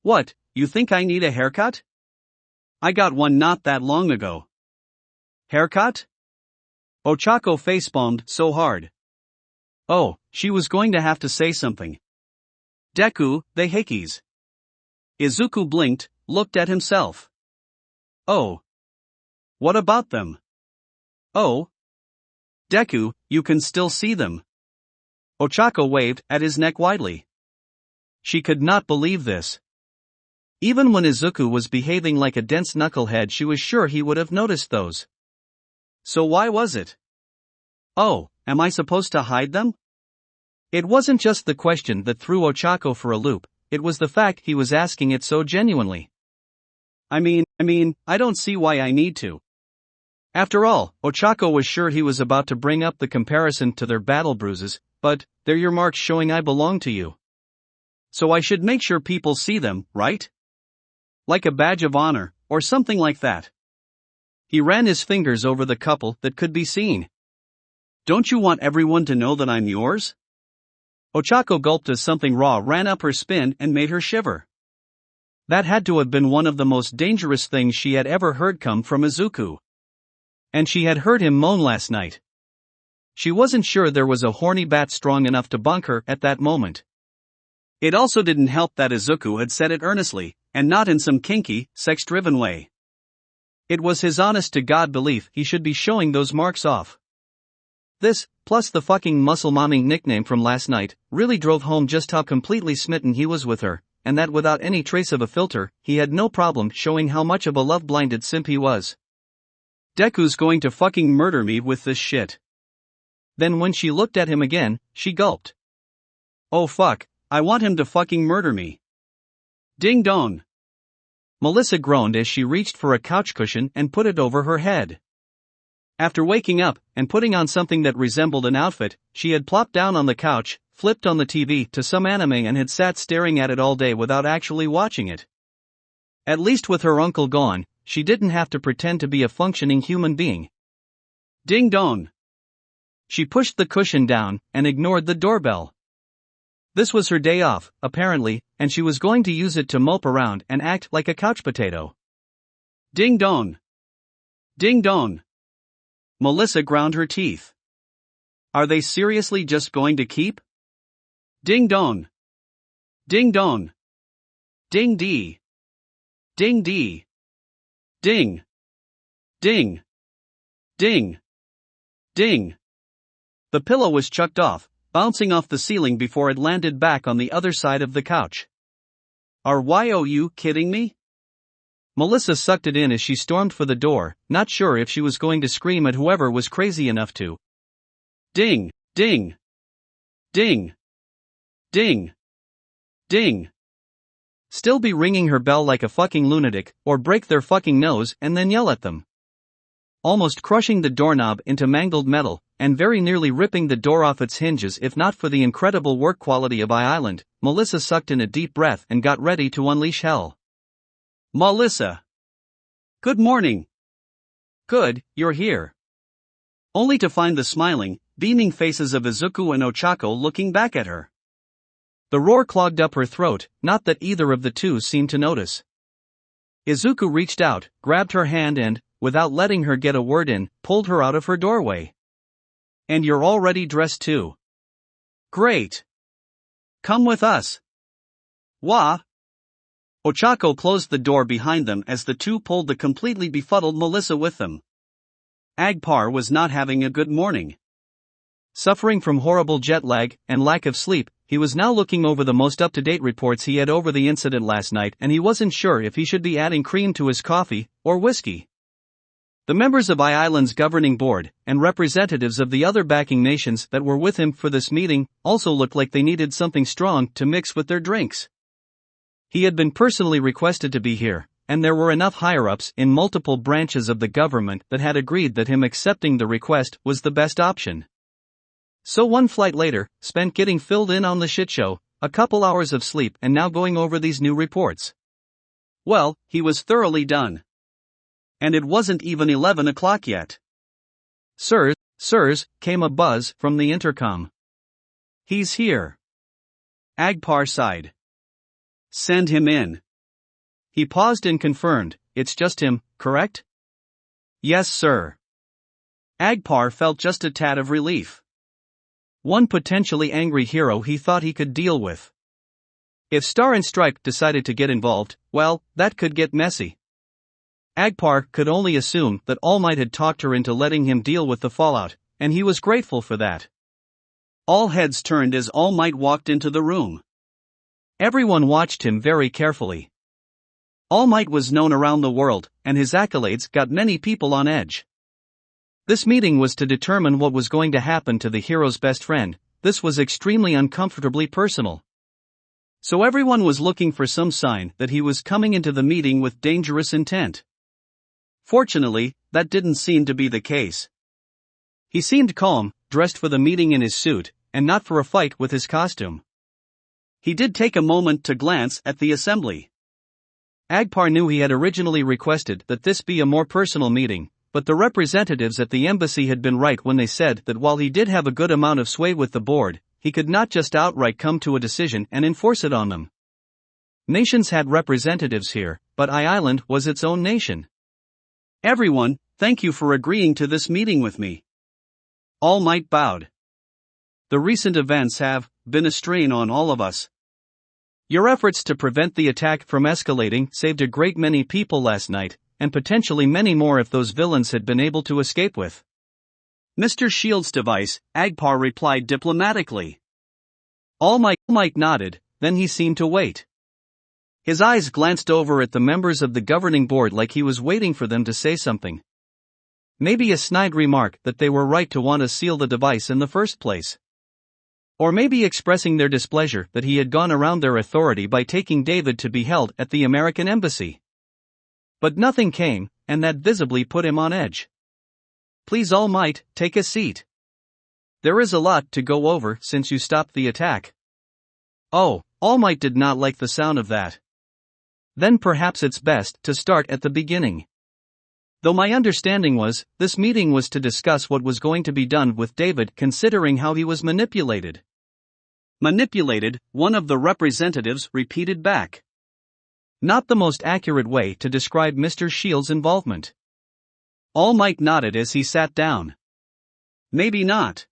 What, you think I need a haircut? I got one not that long ago. Haircut? Ochako facepalmed so hard. Oh, she was going to have to say something. Deku, the hickeys. Izuku blinked, looked at himself. Oh. What about them? Oh. Deku, you can still see them. Ochako waved at his neck widely. She could not believe this. Even when Izuku was behaving like a dense knucklehead, she was sure he would have noticed those. So why was it? Oh, am I supposed to hide them? It wasn't just the question that threw Ochako for a loop, it was the fact he was asking it so genuinely. I mean, I don't see why I need to. After all, Ochako was sure he was about to bring up the comparison to their battle bruises, but they're your marks showing I belong to you. So I should make sure people see them, right? Like a badge of honor, or something like that. He ran his fingers over the couple that could be seen. Don't you want everyone to know that I'm yours? Ochako gulped as something raw ran up her spine and made her shiver. That had to have been one of the most dangerous things she had ever heard come from Izuku. And she had heard him moan last night. She wasn't sure there was a horny bat strong enough to bunk her at that moment. It also didn't help that Izuku had said it earnestly, and not in some kinky, sex-driven way. It was his honest-to-God belief he should be showing those marks off. This, plus the fucking muscle mommy nickname from last night, really drove home just how completely smitten he was with her, and that without any trace of a filter, he had no problem showing how much of a love-blinded simp he was. Deku's going to fucking murder me with this shit. Then when she looked at him again, she gulped. Oh fuck, I want him to fucking murder me. Ding dong. Melissa groaned as she reached for a couch cushion and put it over her head. After waking up, and putting on something that resembled an outfit, she had plopped down on the couch, flipped on the TV to some anime and had sat staring at it all day without actually watching it. At least with her uncle gone, she didn't have to pretend to be a functioning human being. Ding dong. She pushed the cushion down, and ignored the doorbell. This was her day off, apparently, and she was going to use it to mope around and act like a couch potato. Ding dong. Ding dong. Melissa ground her teeth. Are they seriously just going to keep? Ding dong. Ding dong. Ding dee. Ding dee. Ding. Ding. Ding. Ding. The pillow was chucked off, bouncing off the ceiling before it landed back on the other side of the couch. Are you kidding me? Melissa sucked it in as she stormed for the door, not sure if she was going to scream at whoever was crazy enough to. Ding, ding, ding, ding, ding. Still be ringing her bell like a fucking lunatic, or break their fucking nose and then yell at them. Almost crushing the doorknob into mangled metal, and very nearly ripping the door off its hinges if not for the incredible work quality of I-Island, Melissa sucked in a deep breath and got ready to unleash hell. Melissa! Good morning! Good, you're here. Only to find the smiling, beaming faces of Izuku and Ochako looking back at her. The roar clogged up her throat, not that either of the two seemed to notice. Izuku reached out, grabbed her hand and, without letting her get a word in, pulled her out of her doorway. And you're already dressed too. Great. Come with us. Wah. Ochako closed the door behind them as the two pulled the completely befuddled Melissa with them. Agpar was not having a good morning. Suffering from horrible jet lag and lack of sleep, he was now looking over the most up-to-date reports he had over the incident last night and he wasn't sure if he should be adding cream to his coffee, or whiskey. The members of I-Island's governing board, and representatives of the other backing nations that were with him for this meeting, also looked like they needed something strong to mix with their drinks. He had been personally requested to be here, and there were enough higher-ups in multiple branches of the government that had agreed that him accepting the request was the best option. So one flight later, spent getting filled in on the shitshow, a couple hours of sleep and now going over these new reports. Well, he was thoroughly done. And it wasn't even 11 o'clock yet. Sirs, came a buzz from the intercom. He's here. Agpar sighed. Send him in. He paused and confirmed, it's just him, correct? Yes, sir. Agpar felt just a tad of relief. One potentially angry hero he thought he could deal with. If Star and Stripe decided to get involved, well, that could get messy. Agpar could only assume that All Might had talked her into letting him deal with the fallout, and he was grateful for that. All heads turned as All Might walked into the room. Everyone watched him very carefully. All Might was known around the world, and his accolades got many people on edge. This meeting was to determine what was going to happen to the hero's best friend. This was extremely uncomfortably personal. So everyone was looking for some sign that he was coming into the meeting with dangerous intent. Fortunately, that didn't seem to be the case. He seemed calm, dressed for the meeting in his suit, and not for a fight with his costume. He did take a moment to glance at the assembly. Agpar knew he had originally requested that this be a more personal meeting, but the representatives at the embassy had been right when they said that while he did have a good amount of sway with the board, he could not just outright come to a decision and enforce it on them. Nations had representatives here, but Island was its own nation. Everyone, thank you for agreeing to this meeting with me. All Might bowed. The recent events have been a strain on all of us. Your efforts to prevent the attack from escalating saved a great many people last night, and potentially many more if those villains had been able to escape with Mr. Shield's device, Agpar replied diplomatically. All Might nodded, then he seemed to wait. His eyes glanced over at the members of the governing board like he was waiting for them to say something. Maybe a snide remark that they were right to want to seal the device in the first place. Or maybe expressing their displeasure that he had gone around their authority by taking David to be held at the American embassy. But nothing came, and that visibly put him on edge. Please, All Might, take a seat. There is a lot to go over since you stopped the attack. Oh, All Might did not like the sound of that. Then perhaps it's best to start at the beginning. Though my understanding was, this meeting was to discuss what was going to be done with David considering how he was manipulated. Manipulated, one of the representatives repeated back. Not the most accurate way to describe Mr. Shield's involvement. All Might nodded as he sat down. Maybe not.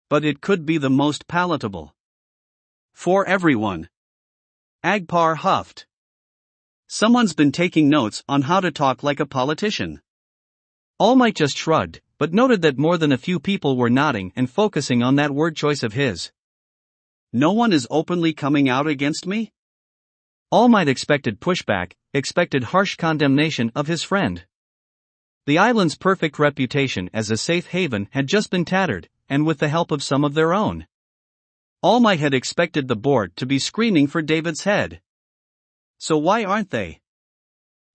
But it could be the most palatable. For everyone. Agpar huffed. Someone's been taking notes on how to talk like a politician. All Might just shrugged, but noted that more than a few people were nodding and focusing on that word choice of his. No one is openly coming out against me? All Might expected pushback, expected harsh condemnation of his friend. The island's perfect reputation as a safe haven had just been tattered, and with the help of some of their own. All Might had expected the board to be screaming for David's head. So why aren't they?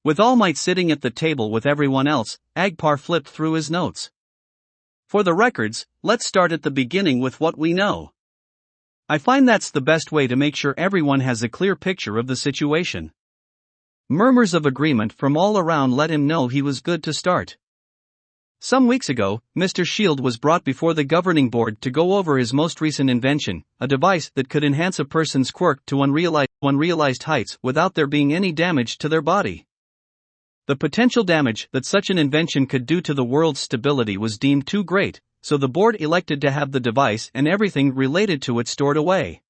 With All Might sitting at the table with everyone else, Agpar flipped through his notes. For the records, let's start at the beginning with what we know. I find that's the best way to make sure everyone has a clear picture of the situation. Murmurs of agreement from all around let him know he was good to start. Some weeks ago, Mr. Shield was brought before the governing board to go over his most recent invention, a device that could enhance a person's quirk to unrealized heights without there being any damage to their body. The potential damage that such an invention could do to the world's stability was deemed too great, so the board elected to have the device and everything related to it stored away.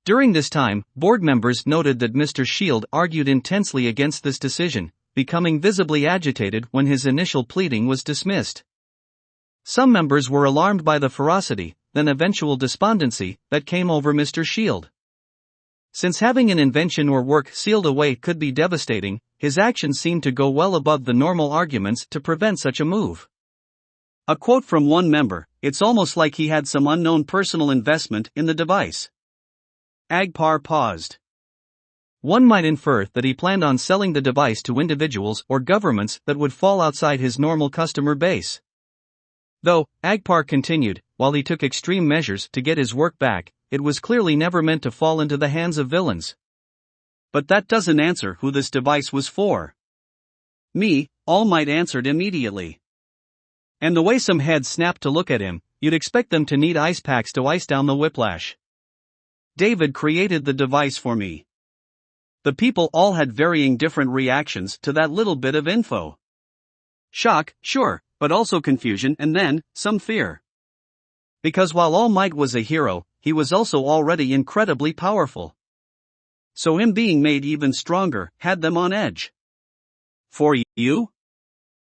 During this time, board members noted that Mr. Shield argued intensely against this decision, becoming visibly agitated when his initial pleading was dismissed. Some members were alarmed by the ferocity, then eventual despondency, that came over Mr. Shield. Since having an invention or work sealed away could be devastating, his actions seemed to go well above the normal arguments to prevent such a move. A quote from one member, "It's almost like he had some unknown personal investment in the device." Agpar paused. One might infer that he planned on selling the device to individuals or governments that would fall outside his normal customer base. Though, Agpar continued, while he took extreme measures to get his work back, it was clearly never meant to fall into the hands of villains. But that doesn't answer who this device was for. Me, All Might answered immediately. And the way some heads snapped to look at him, you'd expect them to need ice packs to ice down the whiplash. David created the device for me. The people all had varying different reactions to that little bit of info. Shock, sure, but also confusion and then, some fear. Because while All Might was a hero, he was also already incredibly powerful. So him being made even stronger had them on edge. For you?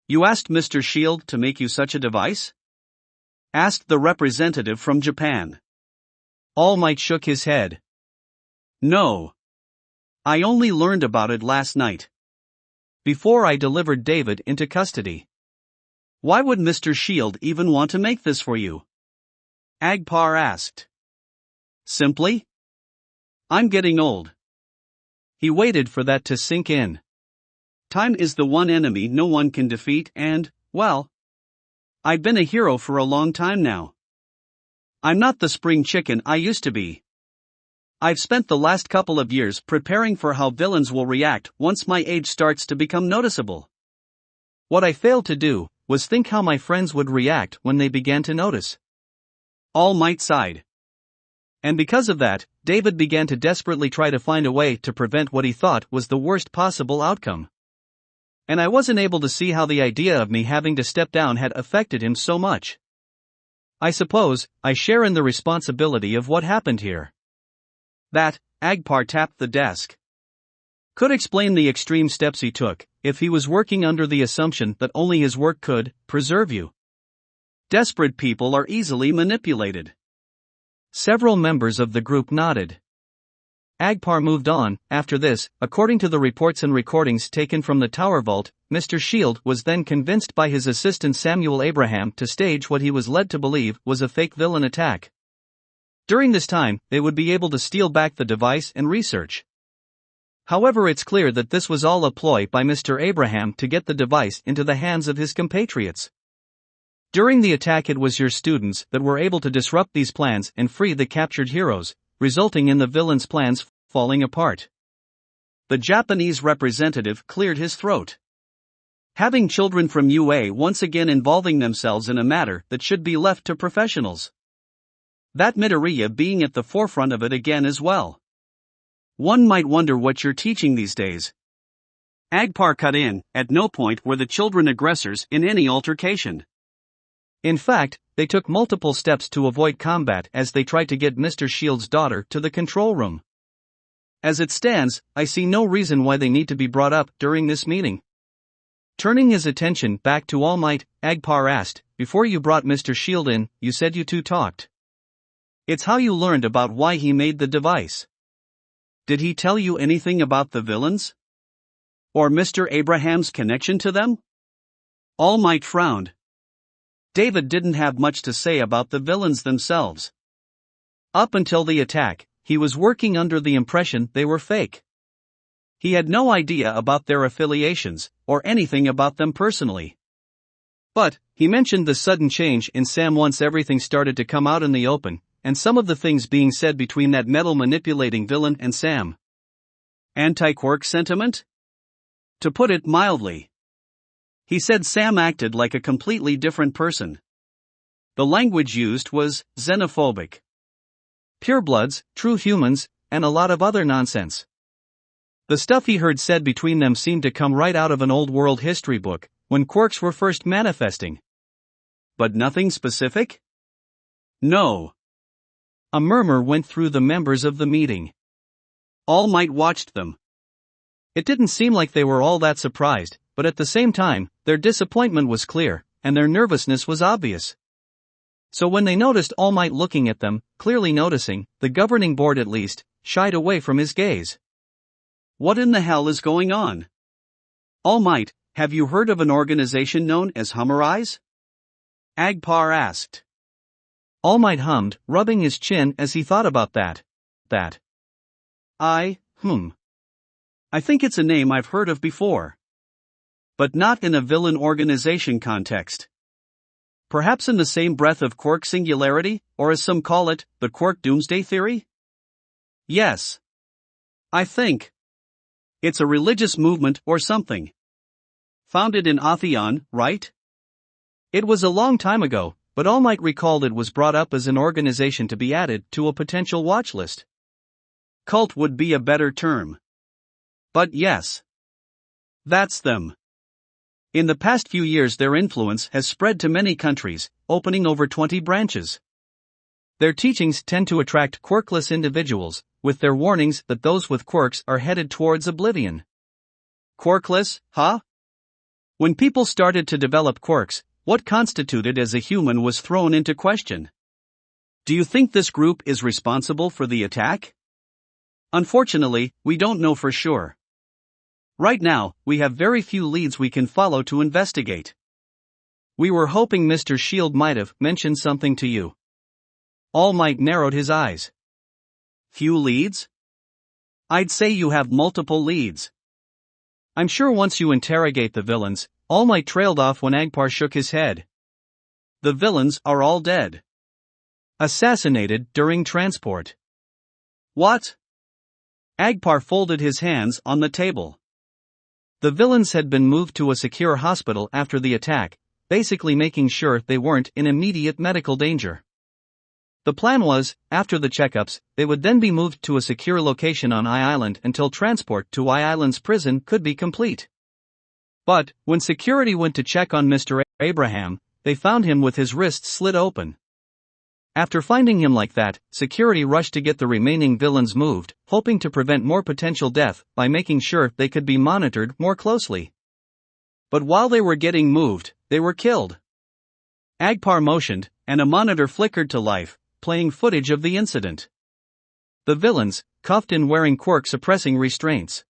You asked Mr. Shield to make you such a device? Asked the representative from Japan. All Might shook his head. No. I only learned about it last night. Before I delivered David into custody. Why would Mr. Shield even want to make this for you? Agpar asked. Simply? I'm getting old. He waited for that to sink in. Time is the one enemy no one can defeat and, well, I've been a hero for a long time now. I'm not the spring chicken I used to be. I've spent the last couple of years preparing for how villains will react once my age starts to become noticeable. What I failed to do was think how my friends would react when they began to notice. All Might sighed. And because of that, David began to desperately try to find a way to prevent what he thought was the worst possible outcome. And I wasn't able to see how the idea of me having to step down had affected him so much. I suppose I share in the responsibility of what happened here. That, Agpar tapped the desk. Could explain the extreme steps he took, if he was working under the assumption that only his work could preserve you. Desperate people are easily manipulated. Several members of the group nodded. Agpar moved on. After this, according to the reports and recordings taken from the Tower Vault, Mr. Shield was then convinced by his assistant Samuel Abraham to stage what he was led to believe was a fake villain attack. During this time, they would be able to steal back the device and research. However, it's clear that this was all a ploy by Mr. Abraham to get the device into the hands of his compatriots. During the attack, it was your students that were able to disrupt these plans and free the captured heroes, resulting in the villain's plans falling apart. The Japanese representative cleared his throat. Having children from UA once again involving themselves in a matter that should be left to professionals. That Midoriya being at the forefront of it again as well. One might wonder what you're teaching these days. Agpar cut in. At no point were the children aggressors in any altercation. In fact, they took multiple steps to avoid combat as they tried to get Mr. Shield's daughter to the control room. As it stands, I see no reason why they need to be brought up during this meeting. Turning his attention back to All Might, Agpar asked, before you brought Mr. Shield in, you said you two talked. It's how you learned about why he made the device. Did he tell you anything about the villains? Or Mr. Abraham's connection to them? All Might frowned. David didn't have much to say about the villains themselves. Up until the attack, he was working under the impression they were fake. He had no idea about their affiliations, or anything about them personally. But, he mentioned the sudden change in Sam once everything started to come out in the open, and some of the things being said between that metal-manipulating villain and Sam. Anti-quirk sentiment? To put it mildly. He said Sam acted like a completely different person. The language used was xenophobic. Purebloods, true humans, and a lot of other nonsense. The stuff he heard said between them seemed to come right out of an old world history book, when quirks were first manifesting. But nothing specific? No. A murmur went through the members of the meeting. All Might watched them. It didn't seem like they were all that surprised, but at the same time, their disappointment was clear, and their nervousness was obvious. So when they noticed All Might looking at them, clearly noticing, the governing board at least, shied away from his gaze. What in the hell is going on? All Might, have you heard of an organization known as Hummerize? Agpar asked. All Might hummed, rubbing his chin as he thought about that. I think it's a name I've heard of before. But not in a villain organization context. Perhaps in the same breath of quirk singularity, or as some call it, the quirk doomsday theory? Yes. I think. It's a religious movement or something. Founded in Atheon, right? It was a long time ago, but All Might recalled it was brought up as an organization to be added to a potential watch list. Cult would be a better term. But yes. That's them. In the past few years their influence has spread to many countries, opening over 20 branches. Their teachings tend to attract quirkless individuals, with their warnings that those with quirks are headed towards oblivion. Quirkless, huh? When people started to develop quirks, what constituted as a human was thrown into question. Do you think this group is responsible for the attack? Unfortunately, we don't know for sure. Right now, we have very few leads we can follow to investigate. We were hoping Mr. Shield might have mentioned something to you. All Might narrowed his eyes. Few leads? I'd say you have multiple leads. I'm sure once you interrogate the villains, All Might trailed off when Agpar shook his head. The villains are all dead. Assassinated during transport. What? Agpar folded his hands on the table. The villains had been moved to a secure hospital after the attack, basically making sure they weren't in immediate medical danger. The plan was, after the checkups, they would then be moved to a secure location on I Island until transport to I Island's prison could be complete. But, when security went to check on Mr. Abraham, they found him with his wrists slit open. After finding him like that, security rushed to get the remaining villains moved, hoping to prevent more potential death by making sure they could be monitored more closely. But while they were getting moved, they were killed. Agpar motioned, and a monitor flickered to life, playing footage of the incident. The villains, cuffed and wearing quirk suppressing restraints.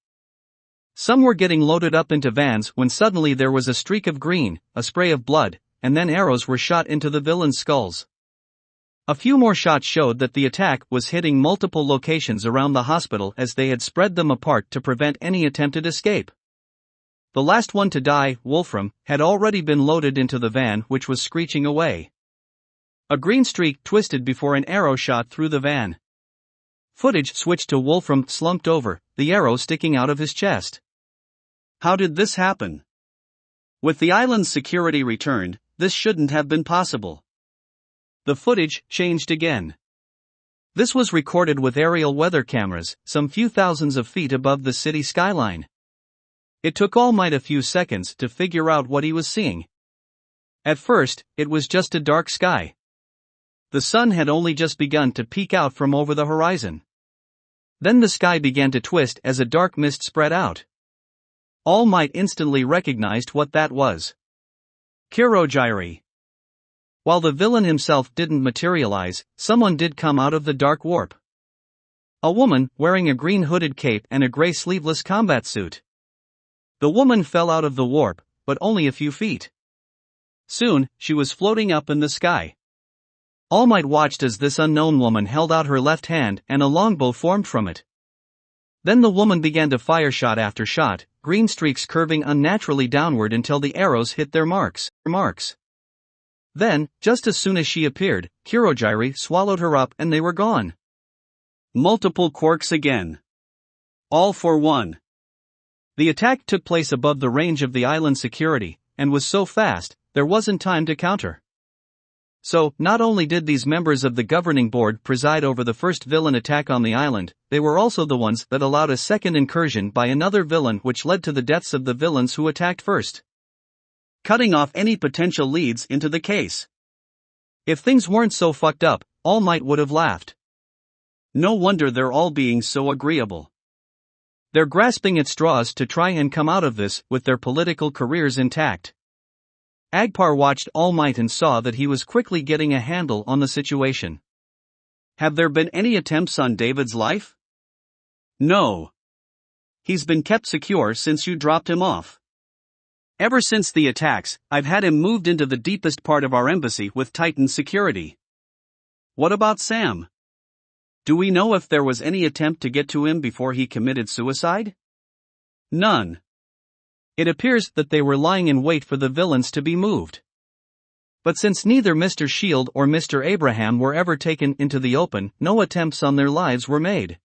Some were getting loaded up into vans when suddenly there was a streak of green, a spray of blood, and then arrows were shot into the villains' skulls. A few more shots showed that the attack was hitting multiple locations around the hospital as they had spread them apart to prevent any attempted escape. The last one to die, Wolfram, had already been loaded into the van which was screeching away. A green streak twisted before an arrow shot through the van. Footage switched to Wolfram slumped over, the arrow sticking out of his chest. How did this happen? With the island's security returned, this shouldn't have been possible. The footage changed again. This was recorded with aerial weather cameras, some few thousands of feet above the city skyline. It took All Might a few seconds to figure out what he was seeing. At first, it was just a dark sky. The sun had only just begun to peek out from over the horizon. Then the sky began to twist as a dark mist spread out. All Might instantly recognized what that was. Kirogiri. While the villain himself didn't materialize, someone did come out of the dark warp. A woman, wearing a green hooded cape and a gray sleeveless combat suit. The woman fell out of the warp, but only a few feet. Soon, she was floating up in the sky. All Might watched as this unknown woman held out her left hand and a longbow formed from it. Then the woman began to fire shot after shot, green streaks curving unnaturally downward until the arrows hit their marks. Then, just as soon as she appeared, Kirogiri swallowed her up and they were gone. Multiple quirks again. All for one. The attack took place above the range of the island security, and was so fast, there wasn't time to counter. So, not only did these members of the governing board preside over the first villain attack on the island, they were also the ones that allowed a second incursion by another villain which led to the deaths of the villains who attacked first. Cutting off any potential leads into the case. If things weren't so fucked up, All Might would have laughed. No wonder they're all being so agreeable. They're grasping at straws to try and come out of this with their political careers intact. Agpar watched All Might and saw that he was quickly getting a handle on the situation. Have there been any attempts on David's life? No. He's been kept secure since you dropped him off. Ever since the attacks, I've had him moved into the deepest part of our embassy with tightened security. What about Sam? Do we know if there was any attempt to get to him before he committed suicide? None. It appears that they were lying in wait for the villains to be moved. But since neither Mr. Shield or Mr. Abraham were ever taken into the open, no attempts on their lives were made.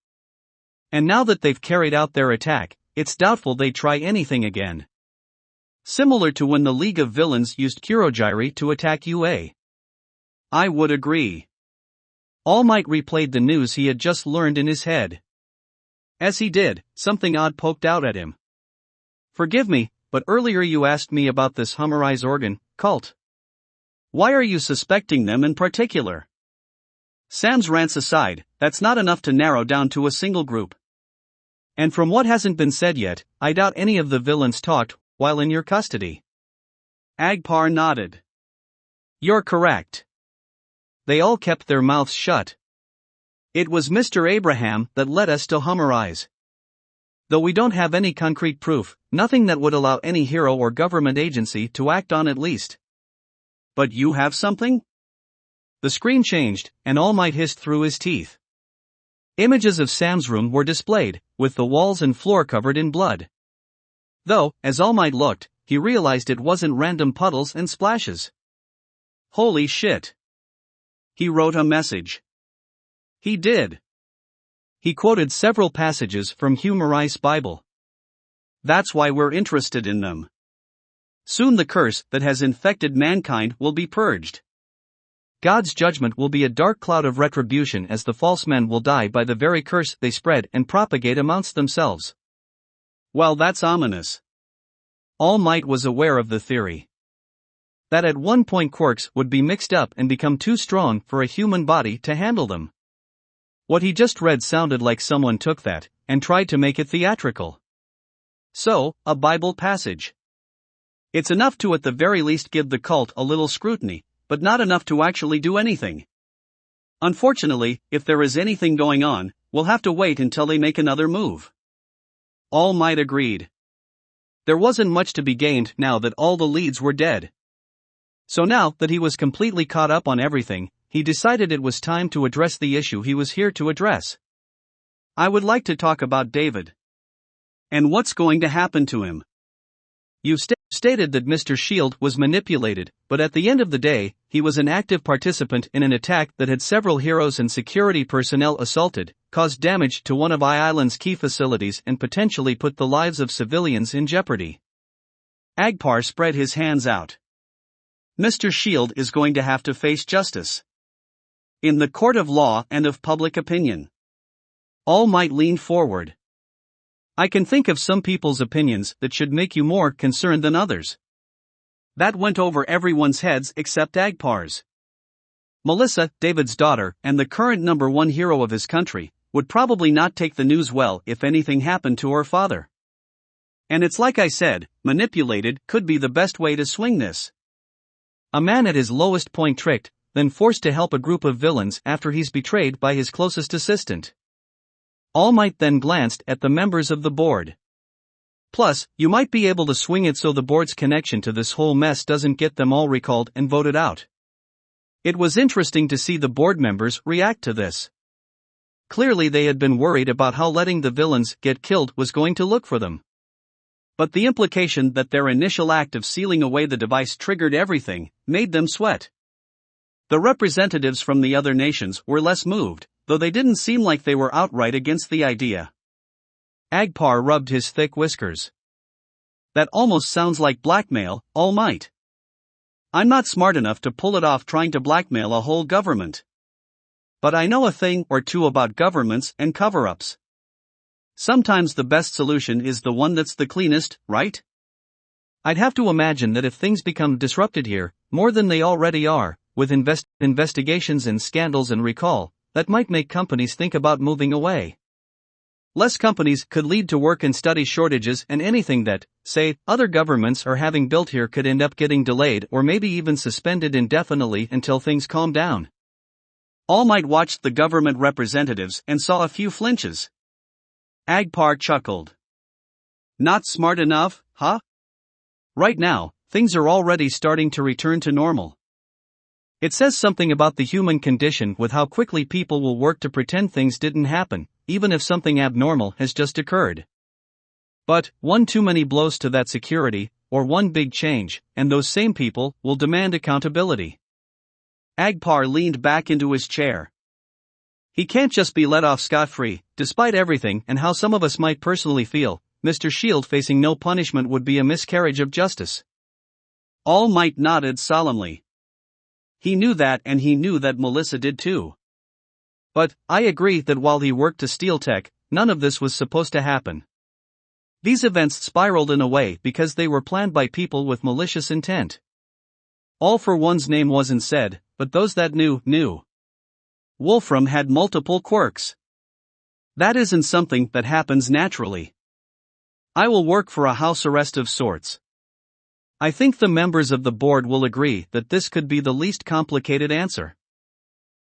And now that they've carried out their attack, it's doubtful they try anything again. Similar to when the League of Villains used Kirogiri to attack UA. I would agree. All Might replayed the news he had just learned in his head. As he did, something odd poked out at him. Forgive me, but earlier you asked me about this Humorize organ cult. Why are you suspecting them in particular? Sam's rants aside, that's not enough to narrow down to a single group. And from what hasn't been said yet, I doubt any of the villains talked while in your custody. Agpar nodded. You're correct. They all kept their mouths shut. It was Mr. Abraham that led us to Humorize. Though we don't have any concrete proof, nothing that would allow any hero or government agency to act on at least. But you have something? The screen changed, and All Might hissed through his teeth. Images of Sam's room were displayed, with the walls and floor covered in blood. Though, as All Might looked, he realized it wasn't random puddles and splashes. Holy shit. He wrote a message. He did. He quoted several passages from Humorize's Bible. That's why we're interested in them. Soon the curse that has infected mankind will be purged. God's judgment will be a dark cloud of retribution, as the false men will die by the very curse they spread and propagate amongst themselves. Well, that's ominous. All Might was aware of the theory that at one point quirks would be mixed up and become too strong for a human body to handle them. What he just read sounded like someone took that and tried to make it theatrical. So, a Bible passage. It's enough to at the very least give the cult a little scrutiny, but not enough to actually do anything. Unfortunately, if there is anything going on, we'll have to wait until they make another move. All Might agreed. There wasn't much to be gained now that all the leads were dead. So now that he was completely caught up on everything, he decided it was time to address the issue he was here to address. I would like to talk about David. And what's going to happen to him? You stated that Mr. Shield was manipulated, but at the end of the day, he was an active participant in an attack that had several heroes and security personnel assaulted, caused damage to one of I-Island's key facilities, and potentially put the lives of civilians in jeopardy. Agpar spread his hands out. Mr. Shield is going to have to face justice. In the court of law and of public opinion. All Might leaned forward. I can think of some people's opinions that should make you more concerned than others. That went over everyone's heads except Agpar's. Melissa, David's daughter, and the current #1 hero of his country, would probably not take the news well if anything happened to her father. And it's like I said, manipulated could be the best way to swing this. A man at his lowest point tricked, then forced to help a group of villains after he's betrayed by his closest assistant. All Might then glanced at the members of the board. Plus, you might be able to swing it so the board's connection to this whole mess doesn't get them all recalled and voted out. It was interesting to see the board members react to this. Clearly they had been worried about how letting the villains get killed was going to look for them. But the implication that their initial act of sealing away the device triggered everything made them sweat. The representatives from the other nations were less moved, though they didn't seem like they were outright against the idea. Agpar rubbed his thick whiskers. That almost sounds like blackmail, All Might. I'm not smart enough to pull it off trying to blackmail a whole government. But I know a thing or two about governments and cover-ups. Sometimes the best solution is the one that's the cleanest, right? I'd have to imagine that if things become disrupted here, more than they already are, with investigations and scandals and recall, that might make companies think about moving away. Less companies could lead to work and study shortages, and anything that, say, other governments are having built here could end up getting delayed or maybe even suspended indefinitely until things calm down. All Might watched the government representatives and saw a few flinches. Agpar chuckled. Not smart enough, huh? Right now, things are already starting to return to normal. It says something about the human condition with how quickly people will work to pretend things didn't happen, even if something abnormal has just occurred. But, one too many blows to that security, or one big change, and those same people will demand accountability. Agpar leaned back into his chair. He can't just be let off scot-free, despite everything and how some of us might personally feel. Mr. Shield facing no punishment would be a miscarriage of justice. All Might nodded solemnly. He knew that, and he knew that Melissa did too. But, I agree that while he worked to steal tech, none of this was supposed to happen. These events spiraled in a way because they were planned by people with malicious intent. All for One's name wasn't said, but those that knew. Wolfram had multiple quirks. That isn't something that happens naturally. I will work for a house arrest of sorts. I think the members of the board will agree that this could be the least complicated answer.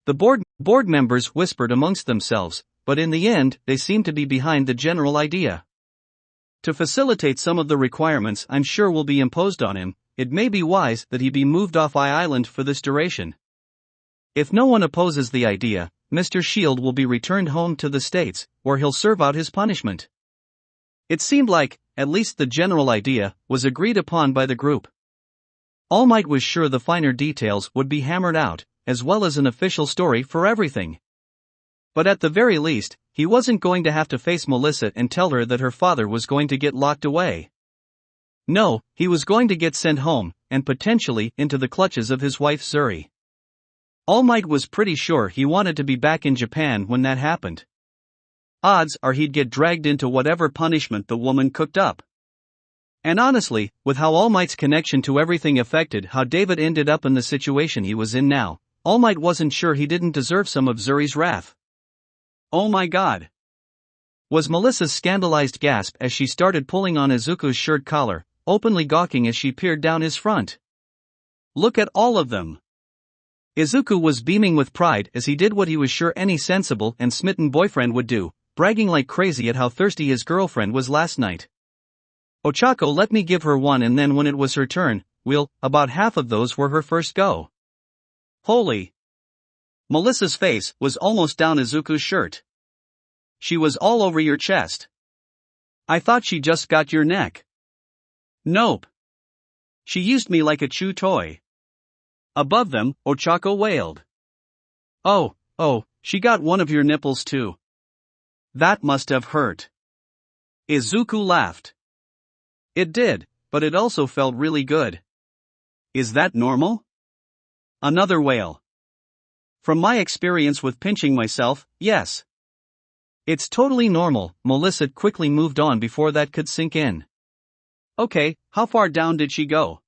The board members whispered amongst themselves, but in the end, they seemed to be behind the general idea. To facilitate some of the requirements I'm sure will be imposed on him, it may be wise that he be moved off I-Island for this duration. If no one opposes the idea, Mr. Shield will be returned home to the States, where he'll serve out his punishment. It seemed like, at least the general idea, was agreed upon by the group. All Might was sure the finer details would be hammered out, as well as an official story for everything. But at the very least, he wasn't going to have to face Melissa and tell her that her father was going to get locked away. No, he was going to get sent home, and potentially into the clutches of his wife Zuri. All Might was pretty sure he wanted to be back in Japan when that happened. Odds are he'd get dragged into whatever punishment the woman cooked up. And honestly, with how All Might's connection to everything affected how David ended up in the situation he was in now, All Might wasn't sure he didn't deserve some of Zuri's wrath. "Oh my god!" was Melissa's scandalized gasp as she started pulling on Izuku's shirt collar, openly gawking as she peered down his front. "Look at all of them!" Izuku was beaming with pride as he did what he was sure any sensible and smitten boyfriend would do, bragging like crazy at how thirsty his girlfriend was last night. "Ochako let me give her one, and then when it was her turn, about half of those were her first go." Holy! Melissa's face was almost down Izuku's shirt. "She was all over your chest. I thought she just got your neck." "Nope. She used me like a chew toy." Above them, Ochako wailed. Oh, she got one of your nipples too. That must have hurt." Izuku laughed. "It did, but it also felt really good." "Is that normal?" Another wail. "From my experience with pinching myself, yes. It's totally normal." Melissa quickly moved on before that could sink in. "Okay, how far down did she go?"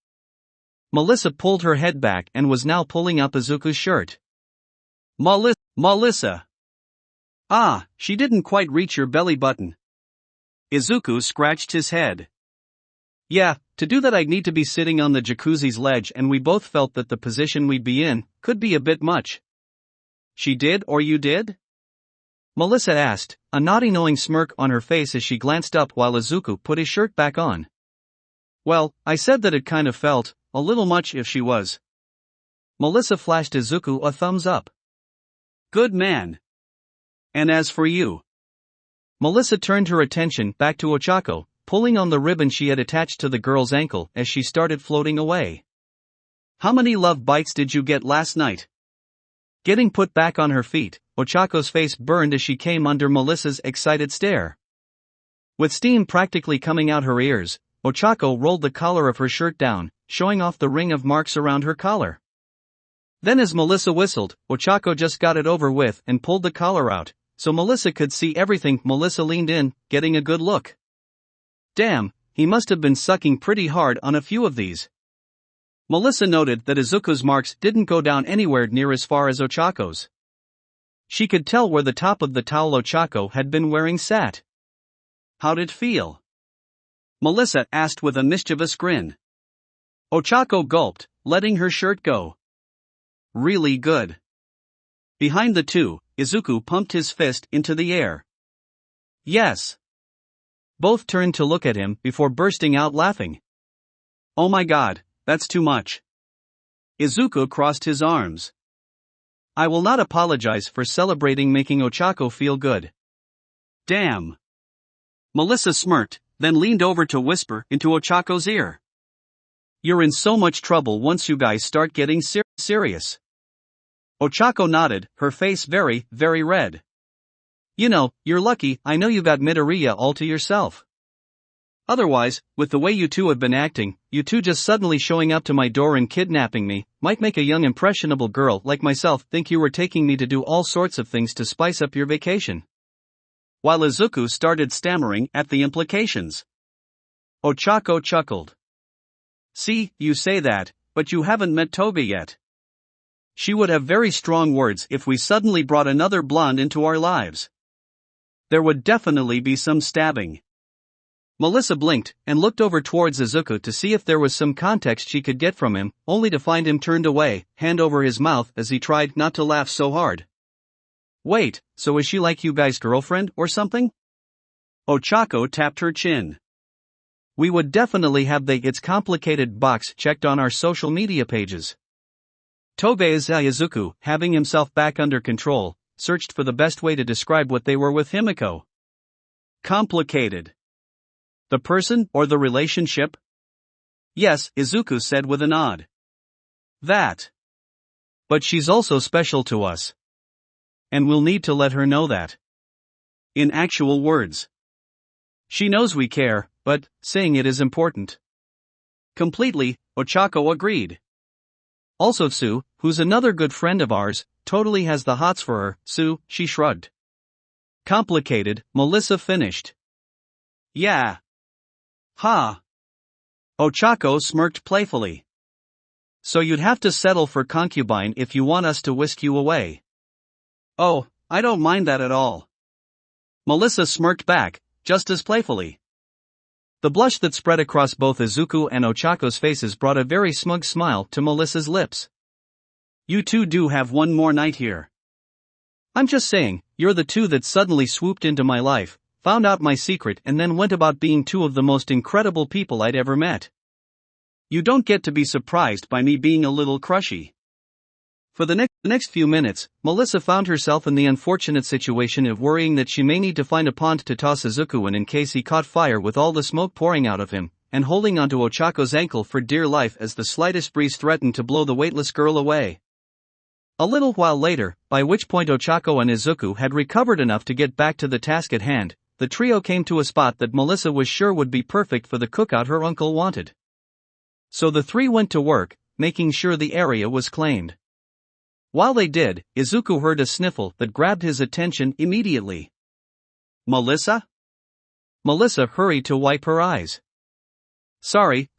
Melissa pulled her head back and was now pulling up Izuku's shirt. Melissa. "Ah, she didn't quite reach your belly button." Izuku scratched his head. "Yeah, to do that I'd need to be sitting on the jacuzzi's ledge, and we both felt that the position we'd be in could be a bit much." "She did, or you did?" Melissa asked, a naughty knowing smirk on her face as she glanced up while Izuku put his shirt back on. "Well, I said that it kind of felt a little much if she was." Melissa flashed Izuku a thumbs up. "Good man. And as for you?" Melissa turned her attention back to Ochako, pulling on the ribbon she had attached to the girl's ankle as she started floating away. "How many love bites did you get last night?" Getting put back on her feet, Ochako's face burned as she came under Melissa's excited stare. With steam practically coming out her ears, Ochako rolled the collar of her shirt down, showing off the ring of marks around her collar. Then as Melissa whistled, Ochako just got it over with and pulled the collar out, so Melissa could see everything. Melissa leaned in, getting a good look. Damn, he must have been sucking pretty hard on a few of these. Melissa noted that Izuku's marks didn't go down anywhere near as far as Ochako's. She could tell where the top of the towel Ochako had been wearing sat. "How'd it feel?" Melissa asked with a mischievous grin. Ochako gulped, letting her shirt go. "Really good." Behind the two, Izuku pumped his fist into the air. "Yes." Both turned to look at him before bursting out laughing. "Oh my god, that's too much." Izuku crossed his arms. "I will not apologize for celebrating making Ochako feel good." "Damn." Melissa smirked, then leaned over to whisper into Ochako's ear. "You're in so much trouble once you guys start getting serious." Ochako nodded, her face very, very red. "You know, you're lucky. I know you got Midoriya all to yourself. Otherwise, with the way you two have been acting, you two just suddenly showing up to my door and kidnapping me might make a young impressionable girl like myself think you were taking me to do all sorts of things to spice up your vacation." While Izuku started stammering at the implications, Ochako chuckled. "See, you say that, but you haven't met Toga yet. She would have very strong words if we suddenly brought another blonde into our lives. There would definitely be some stabbing." Melissa blinked and looked over towards Izuku to see if there was some context she could get from him, only to find him turned away, hand over his mouth as he tried not to laugh so hard. "Wait, so is she like you guys' girlfriend or something?" Ochako tapped her chin. "We would definitely have the It's Complicated box checked on our social media pages." Toga's Izuku, having himself back under control, searched for the best way to describe what they were with Himiko. "Complicated. The person or the relationship?" "Yes," Izuku said with a nod. "That. But she's also special to us. And we'll need to let her know that. In actual words. She knows we care, but saying it is important." "Completely," Ochako agreed. Also Sue, who's another good friend of ours, totally has the hots for her. Sue, she shrugged. Complicated, Melissa finished. Yeah. Ha. Ochako smirked playfully. So you'd have to settle for concubine if you want us to whisk you away. Oh, I don't mind that at all. Melissa smirked back, just as playfully. The blush that spread across both Izuku and Ochako's faces brought a very smug smile to Melissa's lips. You two do have one more night here. I'm just saying, you're the two that suddenly swooped into my life, found out my secret and then went about being two of the most incredible people I'd ever met. You don't get to be surprised by me being a little crushy. For the next few minutes, Melissa found herself in the unfortunate situation of worrying that she may need to find a pond to toss Izuku in case he caught fire with all the smoke pouring out of him, and holding onto Ochako's ankle for dear life as the slightest breeze threatened to blow the weightless girl away. A little while later, by which point Ochako and Izuku had recovered enough to get back to the task at hand, the trio came to a spot that Melissa was sure would be perfect for the cookout her uncle wanted. So the three went to work, making sure the area was claimed. While they did, Izuku heard a sniffle that grabbed his attention immediately. Melissa? Melissa hurried to wipe her eyes. Sorry.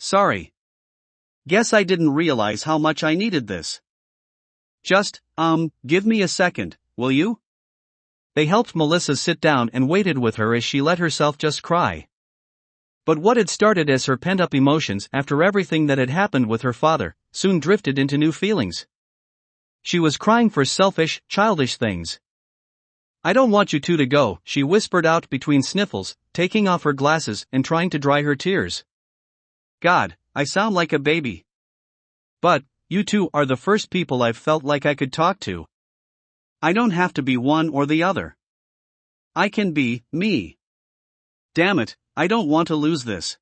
Guess I didn't realize how much I needed this. Just, give me a second, will you? They helped Melissa sit down and waited with her as she let herself just cry. But what had started as her pent-up emotions after everything that had happened with her father, soon drifted into new feelings. She was crying for selfish, childish things. I don't want you two to go, she whispered out between sniffles, taking off her glasses and trying to dry her tears. God, I sound like a baby. But, you two are the first people I've felt like I could talk to. I don't have to be one or the other. I can be me. Damn it, I don't want to lose this.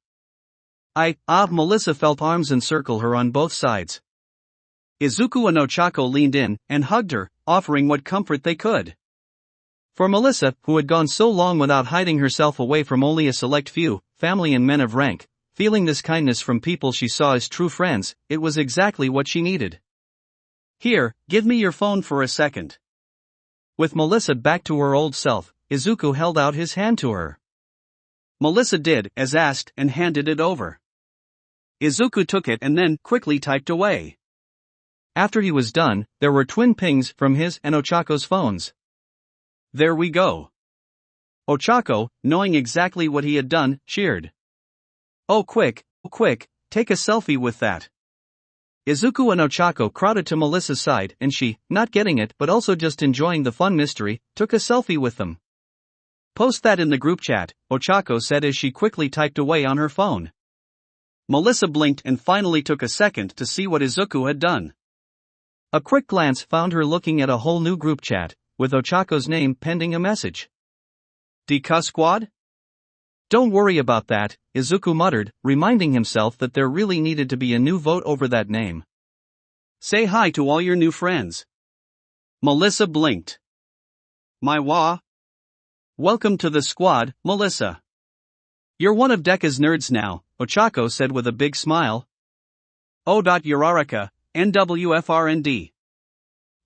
Melissa felt arms encircle her on both sides. Izuku and Ochako leaned in and hugged her, offering what comfort they could. For Melissa, who had gone so long without hiding herself away from only a select few, family and men of rank, feeling this kindness from people she saw as true friends, it was exactly what she needed. Here, give me your phone for a second. With Melissa back to her old self, Izuku held out his hand to her. Melissa did as asked and handed it over. Izuku took it and then quickly typed away. After he was done, there were twin pings from his and Ochako's phones. There we go. Ochako, knowing exactly what he had done, cheered. Oh quick, take a selfie with that. Izuku and Ochako crowded to Melissa's side and she, not getting it but also just enjoying the fun mystery, took a selfie with them. Post that in the group chat, Ochako said as she quickly typed away on her phone. Melissa blinked and finally took a second to see what Izuku had done. A quick glance found her looking at a whole new group chat, with Ochako's name pending a message. Deku Squad? Don't worry about that, Izuku muttered, reminding himself that there really needed to be a new vote over that name. Say hi to all your new friends. Melissa blinked. My wa. Welcome to the squad, Melissa. You're one of Deku's nerds now, Ochako said with a big smile. Uraraka, NWFRND.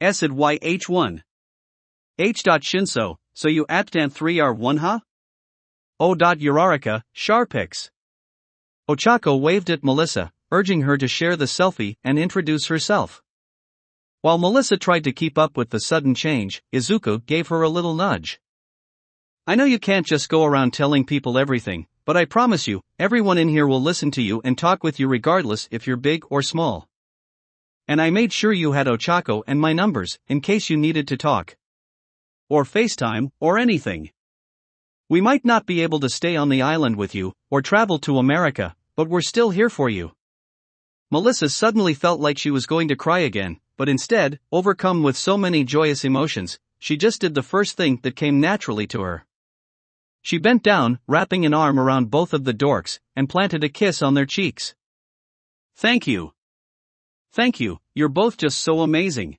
SYH1. H. Shinso, so you Atdan 3 are 1 huh? Uraraka, Sharpix. Ochako waved at Melissa, urging her to share the selfie and introduce herself. While Melissa tried to keep up with the sudden change, Izuku gave her a little nudge. I know you can't just go around telling people everything, but I promise you, everyone in here will listen to you and talk with you regardless if you're big or small. And I made sure you had Ochako and my numbers, in case you needed to talk. Or FaceTime, or anything. We might not be able to stay on the island with you, or travel to America, but we're still here for you. Melissa suddenly felt like she was going to cry again, but instead, overcome with so many joyous emotions, she just did the first thing that came naturally to her. She bent down, wrapping an arm around both of the dorks, and planted a kiss on their cheeks. Thank you. Thank you, you're both just so amazing.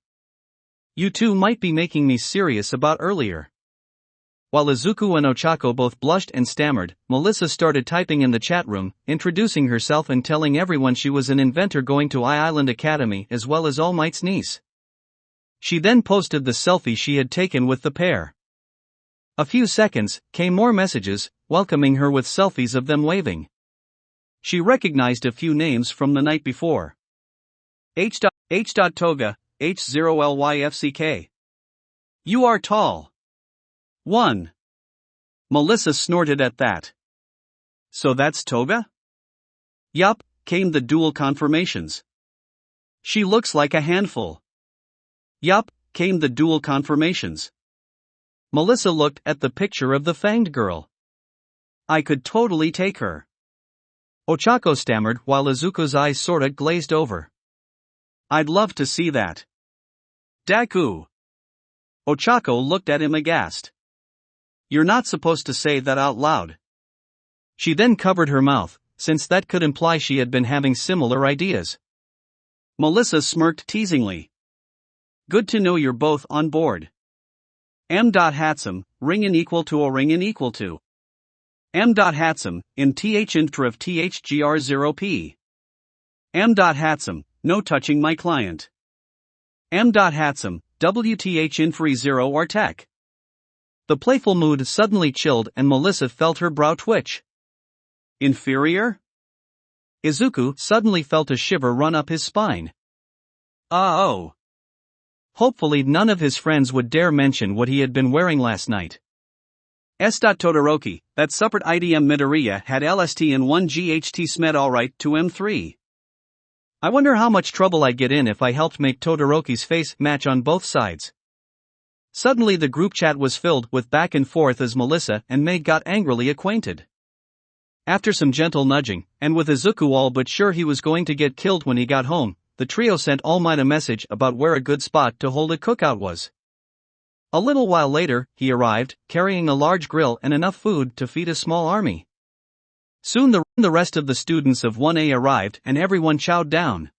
You two might be making me serious about earlier. While Izuku and Ochako both blushed and stammered, Melissa started typing in the chat room, introducing herself and telling everyone she was an inventor going to Island Academy as well as All Might's niece. She then posted the selfie she had taken with the pair. A few seconds, came more messages, welcoming her with selfies of them waving. She recognized a few names from the night before. H. Toga, H0LYFCK. You are tall. 1. Melissa snorted at that. So that's Toga? Yup, came the dual confirmations. She looks like a handful. Yup, came the dual confirmations. Melissa looked at the picture of the fanged girl. I could totally take her. Ochako stammered while Izuku's eyes sorta glazed over. I'd love to see that. Deku. Ochako looked at him aghast. You're not supposed to say that out loud. She then covered her mouth, since that could imply she had been having similar ideas. Melissa smirked teasingly. Good to know you're both on board. M.Hatsum, ring in equal to a ring in equal to. M.Hatsum, in th intra of thgr0p. M.Hatsum, no touching my client. M.Hatsum, wth infree 0 or tech. The playful mood suddenly chilled and Melissa felt her brow twitch. Inferior? Izuku suddenly felt a shiver run up his spine. Oh. Hopefully none of his friends would dare mention what he had been wearing last night. Todoroki, that separate IDM Midoriya had LST and 1 GHT smed alright to M3. I wonder how much trouble I'd get in if I helped make Todoroki's face match on both sides. Suddenly the group chat was filled with back and forth as Melissa and May got angrily acquainted. After some gentle nudging, and with Izuku all but sure he was going to get killed when he got home, the trio sent All Might a message about where a good spot to hold a cookout was. A little while later, he arrived, carrying a large grill and enough food to feed a small army. Soon the rest of the students of 1A arrived and everyone chowed down.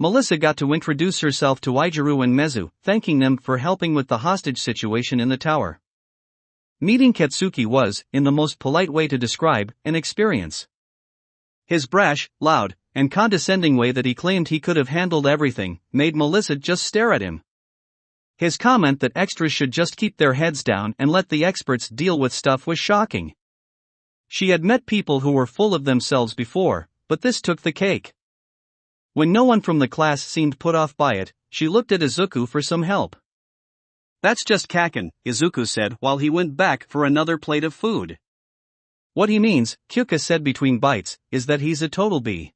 Melissa got to introduce herself to Ijiru and Mezu, thanking them for helping with the hostage situation in the tower. Meeting Katsuki was, in the most polite way to describe, an experience. His brash, loud, and condescending way that he claimed he could have handled everything, made Melissa just stare at him. His comment that extras should just keep their heads down and let the experts deal with stuff was shocking. She had met people who were full of themselves before, but this took the cake. When no one from the class seemed put off by it, she looked at Izuku for some help. That's just Kaken, Izuku said while he went back for another plate of food. What he means, Kyuka said between bites, is that he's a total B.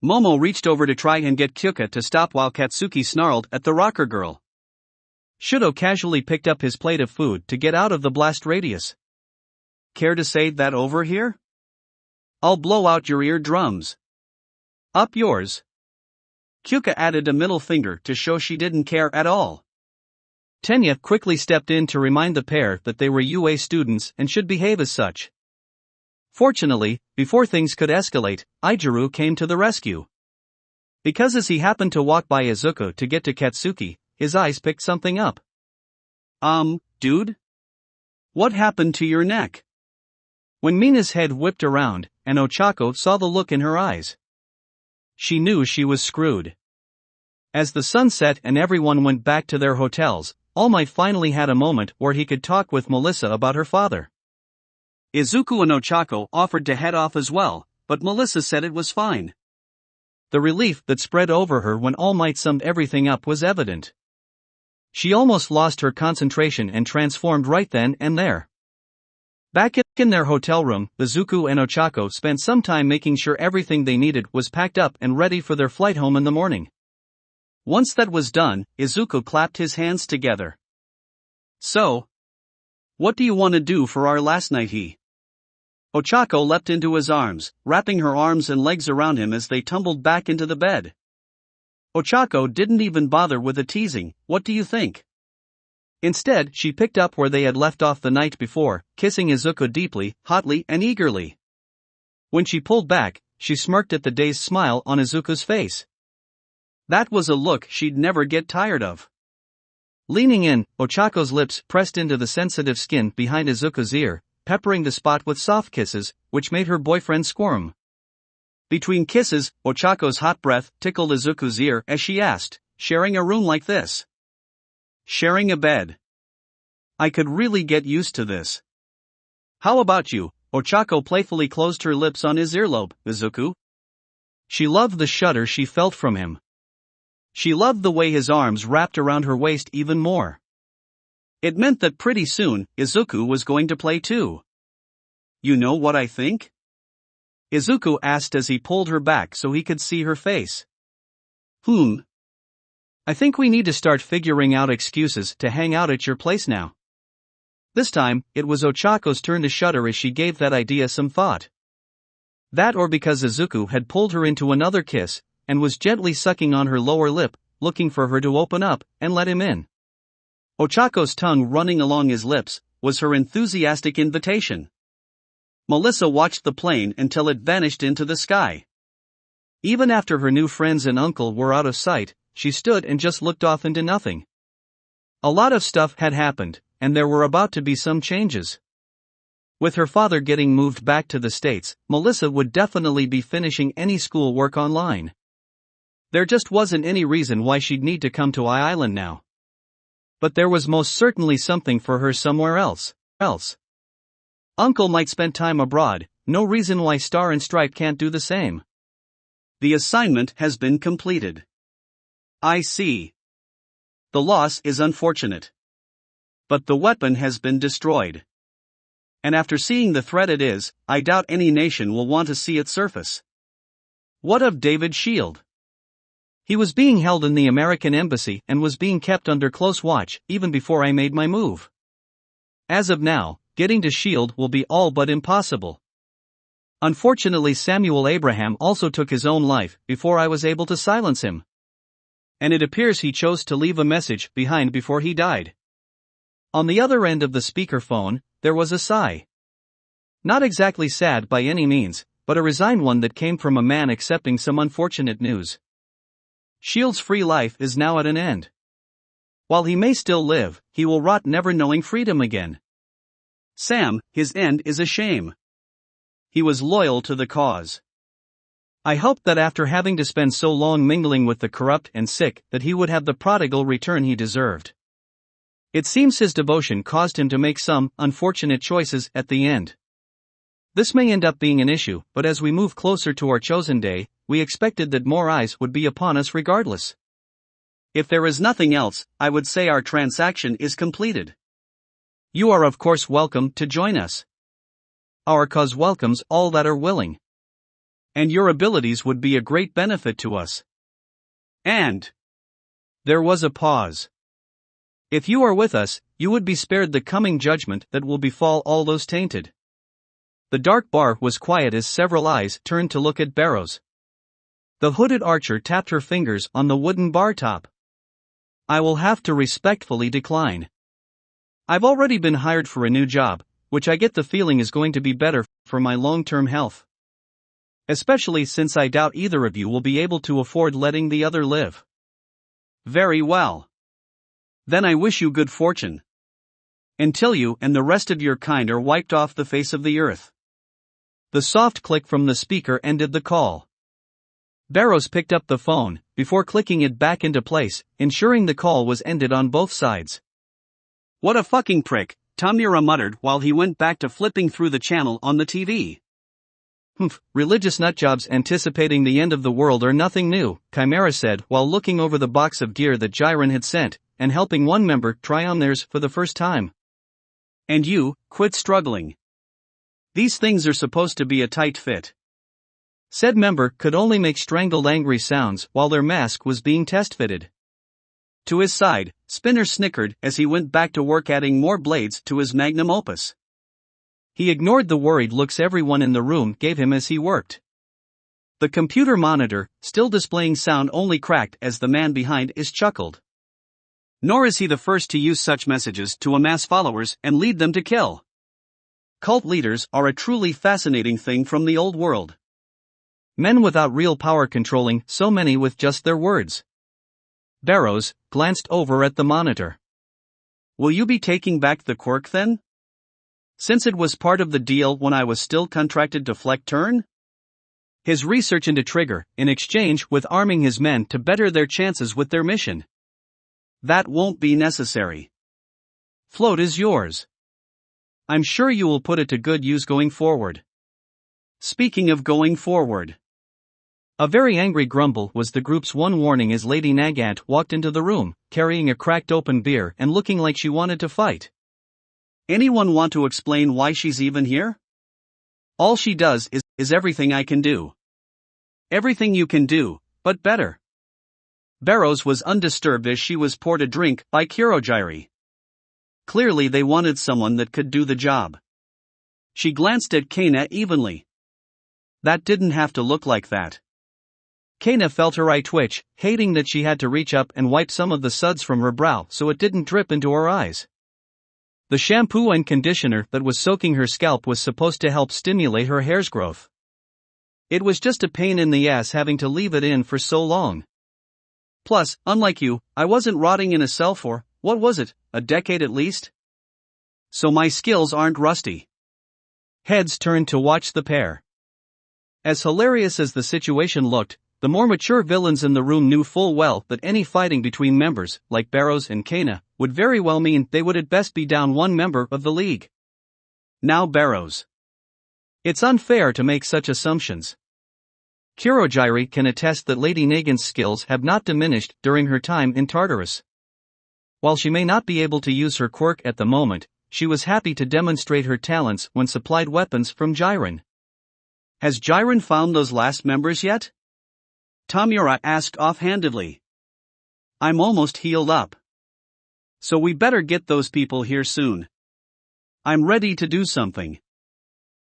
Momo reached over to try and get Kyuka to stop while Katsuki snarled at the rocker girl. Shudo casually picked up his plate of food to get out of the blast radius. Care to say that over here? I'll blow out your eardrums. Up yours. Kyuka added a middle finger to show she didn't care at all. Tenya quickly stepped in to remind the pair that they were UA students and should behave as such. Fortunately, before things could escalate, Ijiru came to the rescue. Because as he happened to walk by Izuku to get to Katsuki, his eyes picked something up. Dude? What happened to your neck? When Mina's head whipped around, and Ochako saw the look in her eyes, she knew she was screwed. As the sun set and everyone went back to their hotels, All Might finally had a moment where he could talk with Melissa about her father. Izuku and Ochako offered to head off as well, but Melissa said it was fine. The relief that spread over her when All Might summed everything up was evident. She almost lost her concentration and transformed right then and there. Back in their hotel room, Izuku and Ochako spent some time making sure everything they needed was packed up and ready for their flight home in the morning. Once that was done, Izuku clapped his hands together. So, what do you want to do for our last night? Ochako leapt into his arms, wrapping her arms and legs around him as they tumbled back into the bed. Ochako didn't even bother with a teasing, what do you think? Instead, she picked up where they had left off the night before, kissing Izuku deeply, hotly and eagerly. When she pulled back, she smirked at the dazed smile on Izuku's face. That was a look she'd never get tired of. Leaning in, Ochako's lips pressed into the sensitive skin behind Izuku's ear, peppering the spot with soft kisses, which made her boyfriend squirm. Between kisses, Ochako's hot breath tickled Izuku's ear as she asked, "Sharing a room like this? Sharing a bed? I could really get used to this." "How about you?" Ochako playfully closed her lips on his earlobe. "Izuku?" She loved the shudder she felt from him. She loved the way his arms wrapped around her waist even more. It meant that pretty soon, Izuku was going to play too. "You know what I think?" Izuku asked as he pulled her back so he could see her face. I think we need to start figuring out excuses to hang out at your place now." This time, it was Ochako's turn to shudder as she gave that idea some thought. That or because Izuku had pulled her into another kiss, and was gently sucking on her lower lip, looking for her to open up and let him in. Ochako's tongue running along his lips was her enthusiastic invitation. Melissa watched the plane until it vanished into the sky. Even after her new friends and uncle were out of sight, she stood and just looked off into nothing. A lot of stuff had happened, and there were about to be some changes. With her father getting moved back to the States, Melissa would definitely be finishing any school work online. There just wasn't any reason why she'd need to come to Island now. But there was most certainly something for her somewhere else. Uncle might spend time abroad, no reason why Star and Stripe can't do the same. The assignment has been completed. I see. The loss is unfortunate. But the weapon has been destroyed. And after seeing the threat it is, I doubt any nation will want to see it surface. What of David Shield? He was being held in the American embassy and was being kept under close watch even before I made my move. As of now, getting to Shield will be all but impossible. Unfortunately, Samuel Abraham also took his own life before I was able to silence him. And it appears he chose to leave a message behind before he died. On the other end of the speakerphone, there was a sigh. Not exactly sad by any means, but a resigned one that came from a man accepting some unfortunate news. Shield's free life is now at an end. While he may still live, he will rot never knowing freedom again. Sam, his end is a shame. He was loyal to the cause. I hoped that after having to spend so long mingling with the corrupt and sick that he would have the prodigal return he deserved. It seems his devotion caused him to make some unfortunate choices at the end. This may end up being an issue, but as we move closer to our chosen day, we expected that more eyes would be upon us regardless. If there is nothing else, I would say our transaction is completed. You are of course welcome to join us. Our cause welcomes all that are willing. And your abilities would be a great benefit to us. And there was a pause. If you are with us, you would be spared the coming judgment that will befall all those tainted. The dark bar was quiet as several eyes turned to look at Barrows. The hooded archer tapped her fingers on the wooden bar top. I will have to respectfully decline. I've already been hired for a new job, which I get the feeling is going to be better for my long-term health. Especially since I doubt either of you will be able to afford letting the other live. Very well. Then I wish you good fortune. Until you and the rest of your kind are wiped off the face of the earth. The soft click from the speaker ended the call. Barrows picked up the phone, before clicking it back into place, ensuring the call was ended on both sides. What a fucking prick, Tamura muttered while he went back to flipping through the channel on the TV. Religious nutjobs anticipating the end of the world are nothing new, Chimera said while looking over the box of gear that Jiren had sent, and helping one member try on theirs for the first time. And you, quit struggling. These things are supposed to be a tight fit. Said member could only make strangled angry sounds while their mask was being test-fitted. To his side, Spinner snickered as he went back to work adding more blades to his magnum opus. He ignored the worried looks everyone in the room gave him as he worked. The computer monitor, still displaying sound only cracked as the man behind it chuckled. Nor is he the first to use such messages to amass followers and lead them to kill. Cult leaders are a truly fascinating thing from the old world. Men without real power controlling so many with just their words. Barrows glanced over at the monitor. Will you be taking back the quirk then? Since it was part of the deal when I was still contracted to Fleck Turn? His research into Trigger, in exchange with arming his men to better their chances with their mission. That won't be necessary. Float is yours. I'm sure you will put it to good use going forward. Speaking of going forward. A very angry grumble was the group's one warning as Lady Nagant walked into the room, carrying a cracked open beer and looking like she wanted to fight. Anyone want to explain why she's even here? All she does is everything I can do. Everything you can do, but better. Barrows was undisturbed as she was poured a drink by Kurogiri. Clearly they wanted someone that could do the job. She glanced at Kana evenly. That didn't have to look like that. Kana felt her eye twitch, hating that she had to reach up and wipe some of the suds from her brow so it didn't drip into her eyes. The shampoo and conditioner that was soaking her scalp was supposed to help stimulate her hair's growth. It was just a pain in the ass having to leave it in for so long. Plus, unlike you, I wasn't rotting in a cell for, what was it, a decade at least? So my skills aren't rusty. Heads turned to watch the pair. As hilarious as the situation looked, the more mature villains in the room knew full well that any fighting between members, like Barrows and Kana, would very well mean they would at best be down one member of the league. Now Barrows. It's unfair to make such assumptions. Kurogiri can attest that Lady Nagant's skills have not diminished during her time in Tartarus. While she may not be able to use her quirk at the moment, she was happy to demonstrate her talents when supplied weapons from Jiren. Has Jiren found those last members yet? Tamura asked offhandedly. I'm almost healed up. So we better get those people here soon. I'm ready to do something.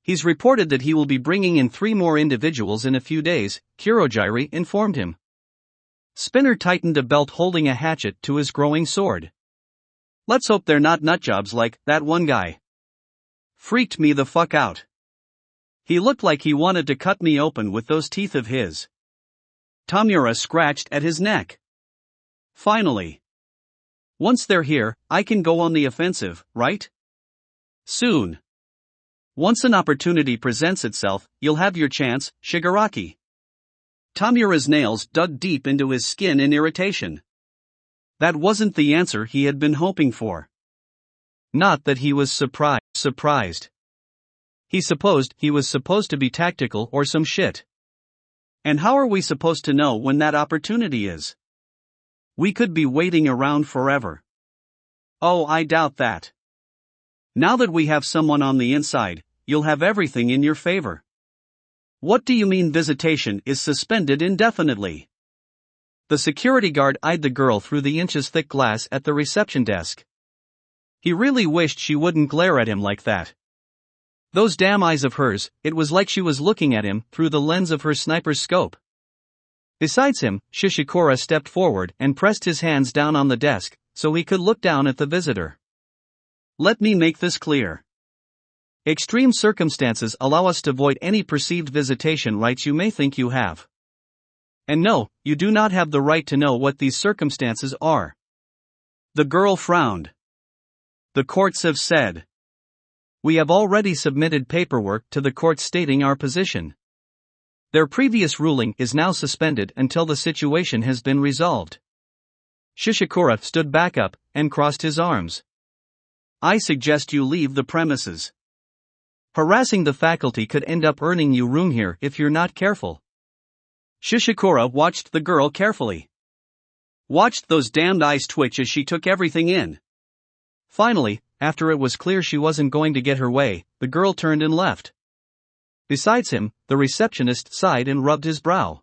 He's reported that he will be bringing in 3 more individuals in a few days, Kurogiri informed him. Spinner tightened a belt holding a hatchet to his growing sword. Let's hope they're not nutjobs like that one guy. Freaked me the fuck out. He looked like he wanted to cut me open with those teeth of his. Tamura scratched at his neck. Finally. Once they're here, I can go on the offensive, right? Soon. Once an opportunity presents itself, you'll have your chance, Shigaraki. Tamura's nails dug deep into his skin in irritation. That wasn't the answer he had been hoping for. Not that he was surprised. He supposed he was supposed to be tactical or some shit. And how are we supposed to know when that opportunity is? We could be waiting around forever. Oh, I doubt that. Now that we have someone on the inside, you'll have everything in your favor. What do you mean visitation is suspended indefinitely? The security guard eyed the girl through the inches-thick glass at the reception desk. He really wished she wouldn't glare at him like that. Those damn eyes of hers, it was like she was looking at him through the lens of her sniper's scope. Besides him, Shishikura stepped forward and pressed his hands down on the desk, so he could look down at the visitor. Let me make this clear. Extreme circumstances allow us to void any perceived visitation rights you may think you have. And no, you do not have the right to know what these circumstances are. The girl frowned. The courts have said. We have already submitted paperwork to the court stating our position. Their previous ruling is now suspended until the situation has been resolved. Shishikura stood back up and crossed his arms. I suggest you leave the premises. Harassing the faculty could end up earning you room here if you're not careful. Shishikura watched the girl carefully. Watched those damned eyes twitch as she took everything in. Finally, after it was clear she wasn't going to get her way, the girl turned and left. Besides him, the receptionist sighed and rubbed his brow.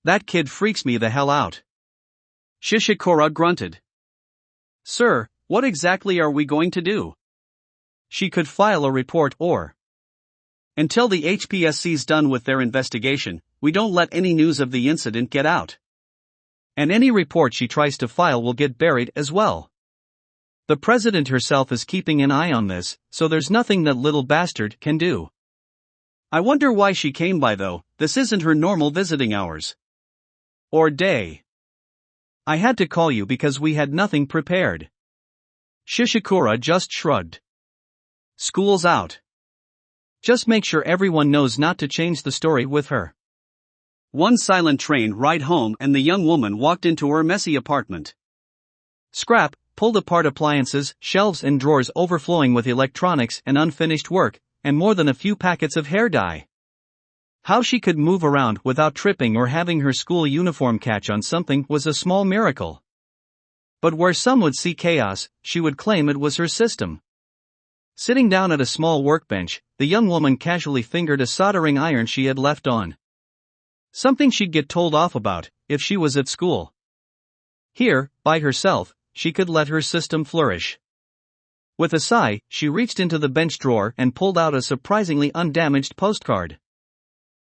That kid freaks me the hell out. Shishikura grunted. Sir, what exactly are we going to do? She could file a report or... Until the HPSC's done with their investigation, we don't let any news of the incident get out. And any report she tries to file will get buried as well. The president herself is keeping an eye on this, so there's nothing that little bastard can do. I wonder why she came by though, this isn't her normal visiting hours. Or day. I had to call you because we had nothing prepared. Shishikura just shrugged. School's out. Just make sure everyone knows not to change the story with her. One silent train ride home and the young woman walked into her messy apartment. Scrap pulled apart appliances, shelves and drawers overflowing with electronics and unfinished work, and more than a few packets of hair dye. How she could move around without tripping or having her school uniform catch on something was a small miracle. But where some would see chaos, she would claim it was her system. Sitting down at a small workbench, the young woman casually fingered a soldering iron she had left on. Something she'd get told off about, if she was at school. Here, by herself, she could let her system flourish. With a sigh, she reached into the bench drawer and pulled out a surprisingly undamaged postcard.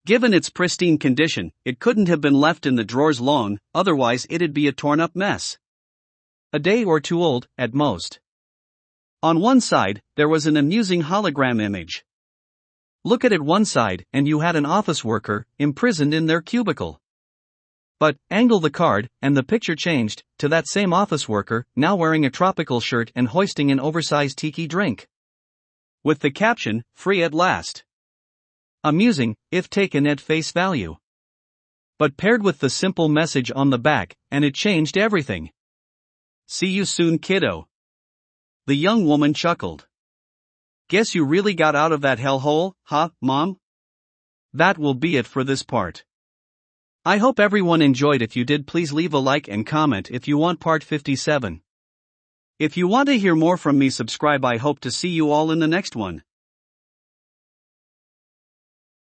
Given its pristine condition, it couldn't have been left in the drawers long, otherwise it'd be a torn-up mess. A day or two old, at most. On one side, there was an amusing hologram image. Look at it one side, and you had an office worker, imprisoned in their cubicle. But, angle the card, and the picture changed, to that same office worker, now wearing a tropical shirt and hoisting an oversized tiki drink. With the caption, "Free at last." Amusing, if taken at face value. But paired with the simple message on the back, and it changed everything. "See you soon, kiddo." The young woman chuckled. "Guess you really got out of that hellhole, huh, Mom?" That will be it for this part. I hope everyone enjoyed. If you did, please leave a like and comment if you want part 57. If you want to hear more from me, subscribe. I hope to see you all in the next one.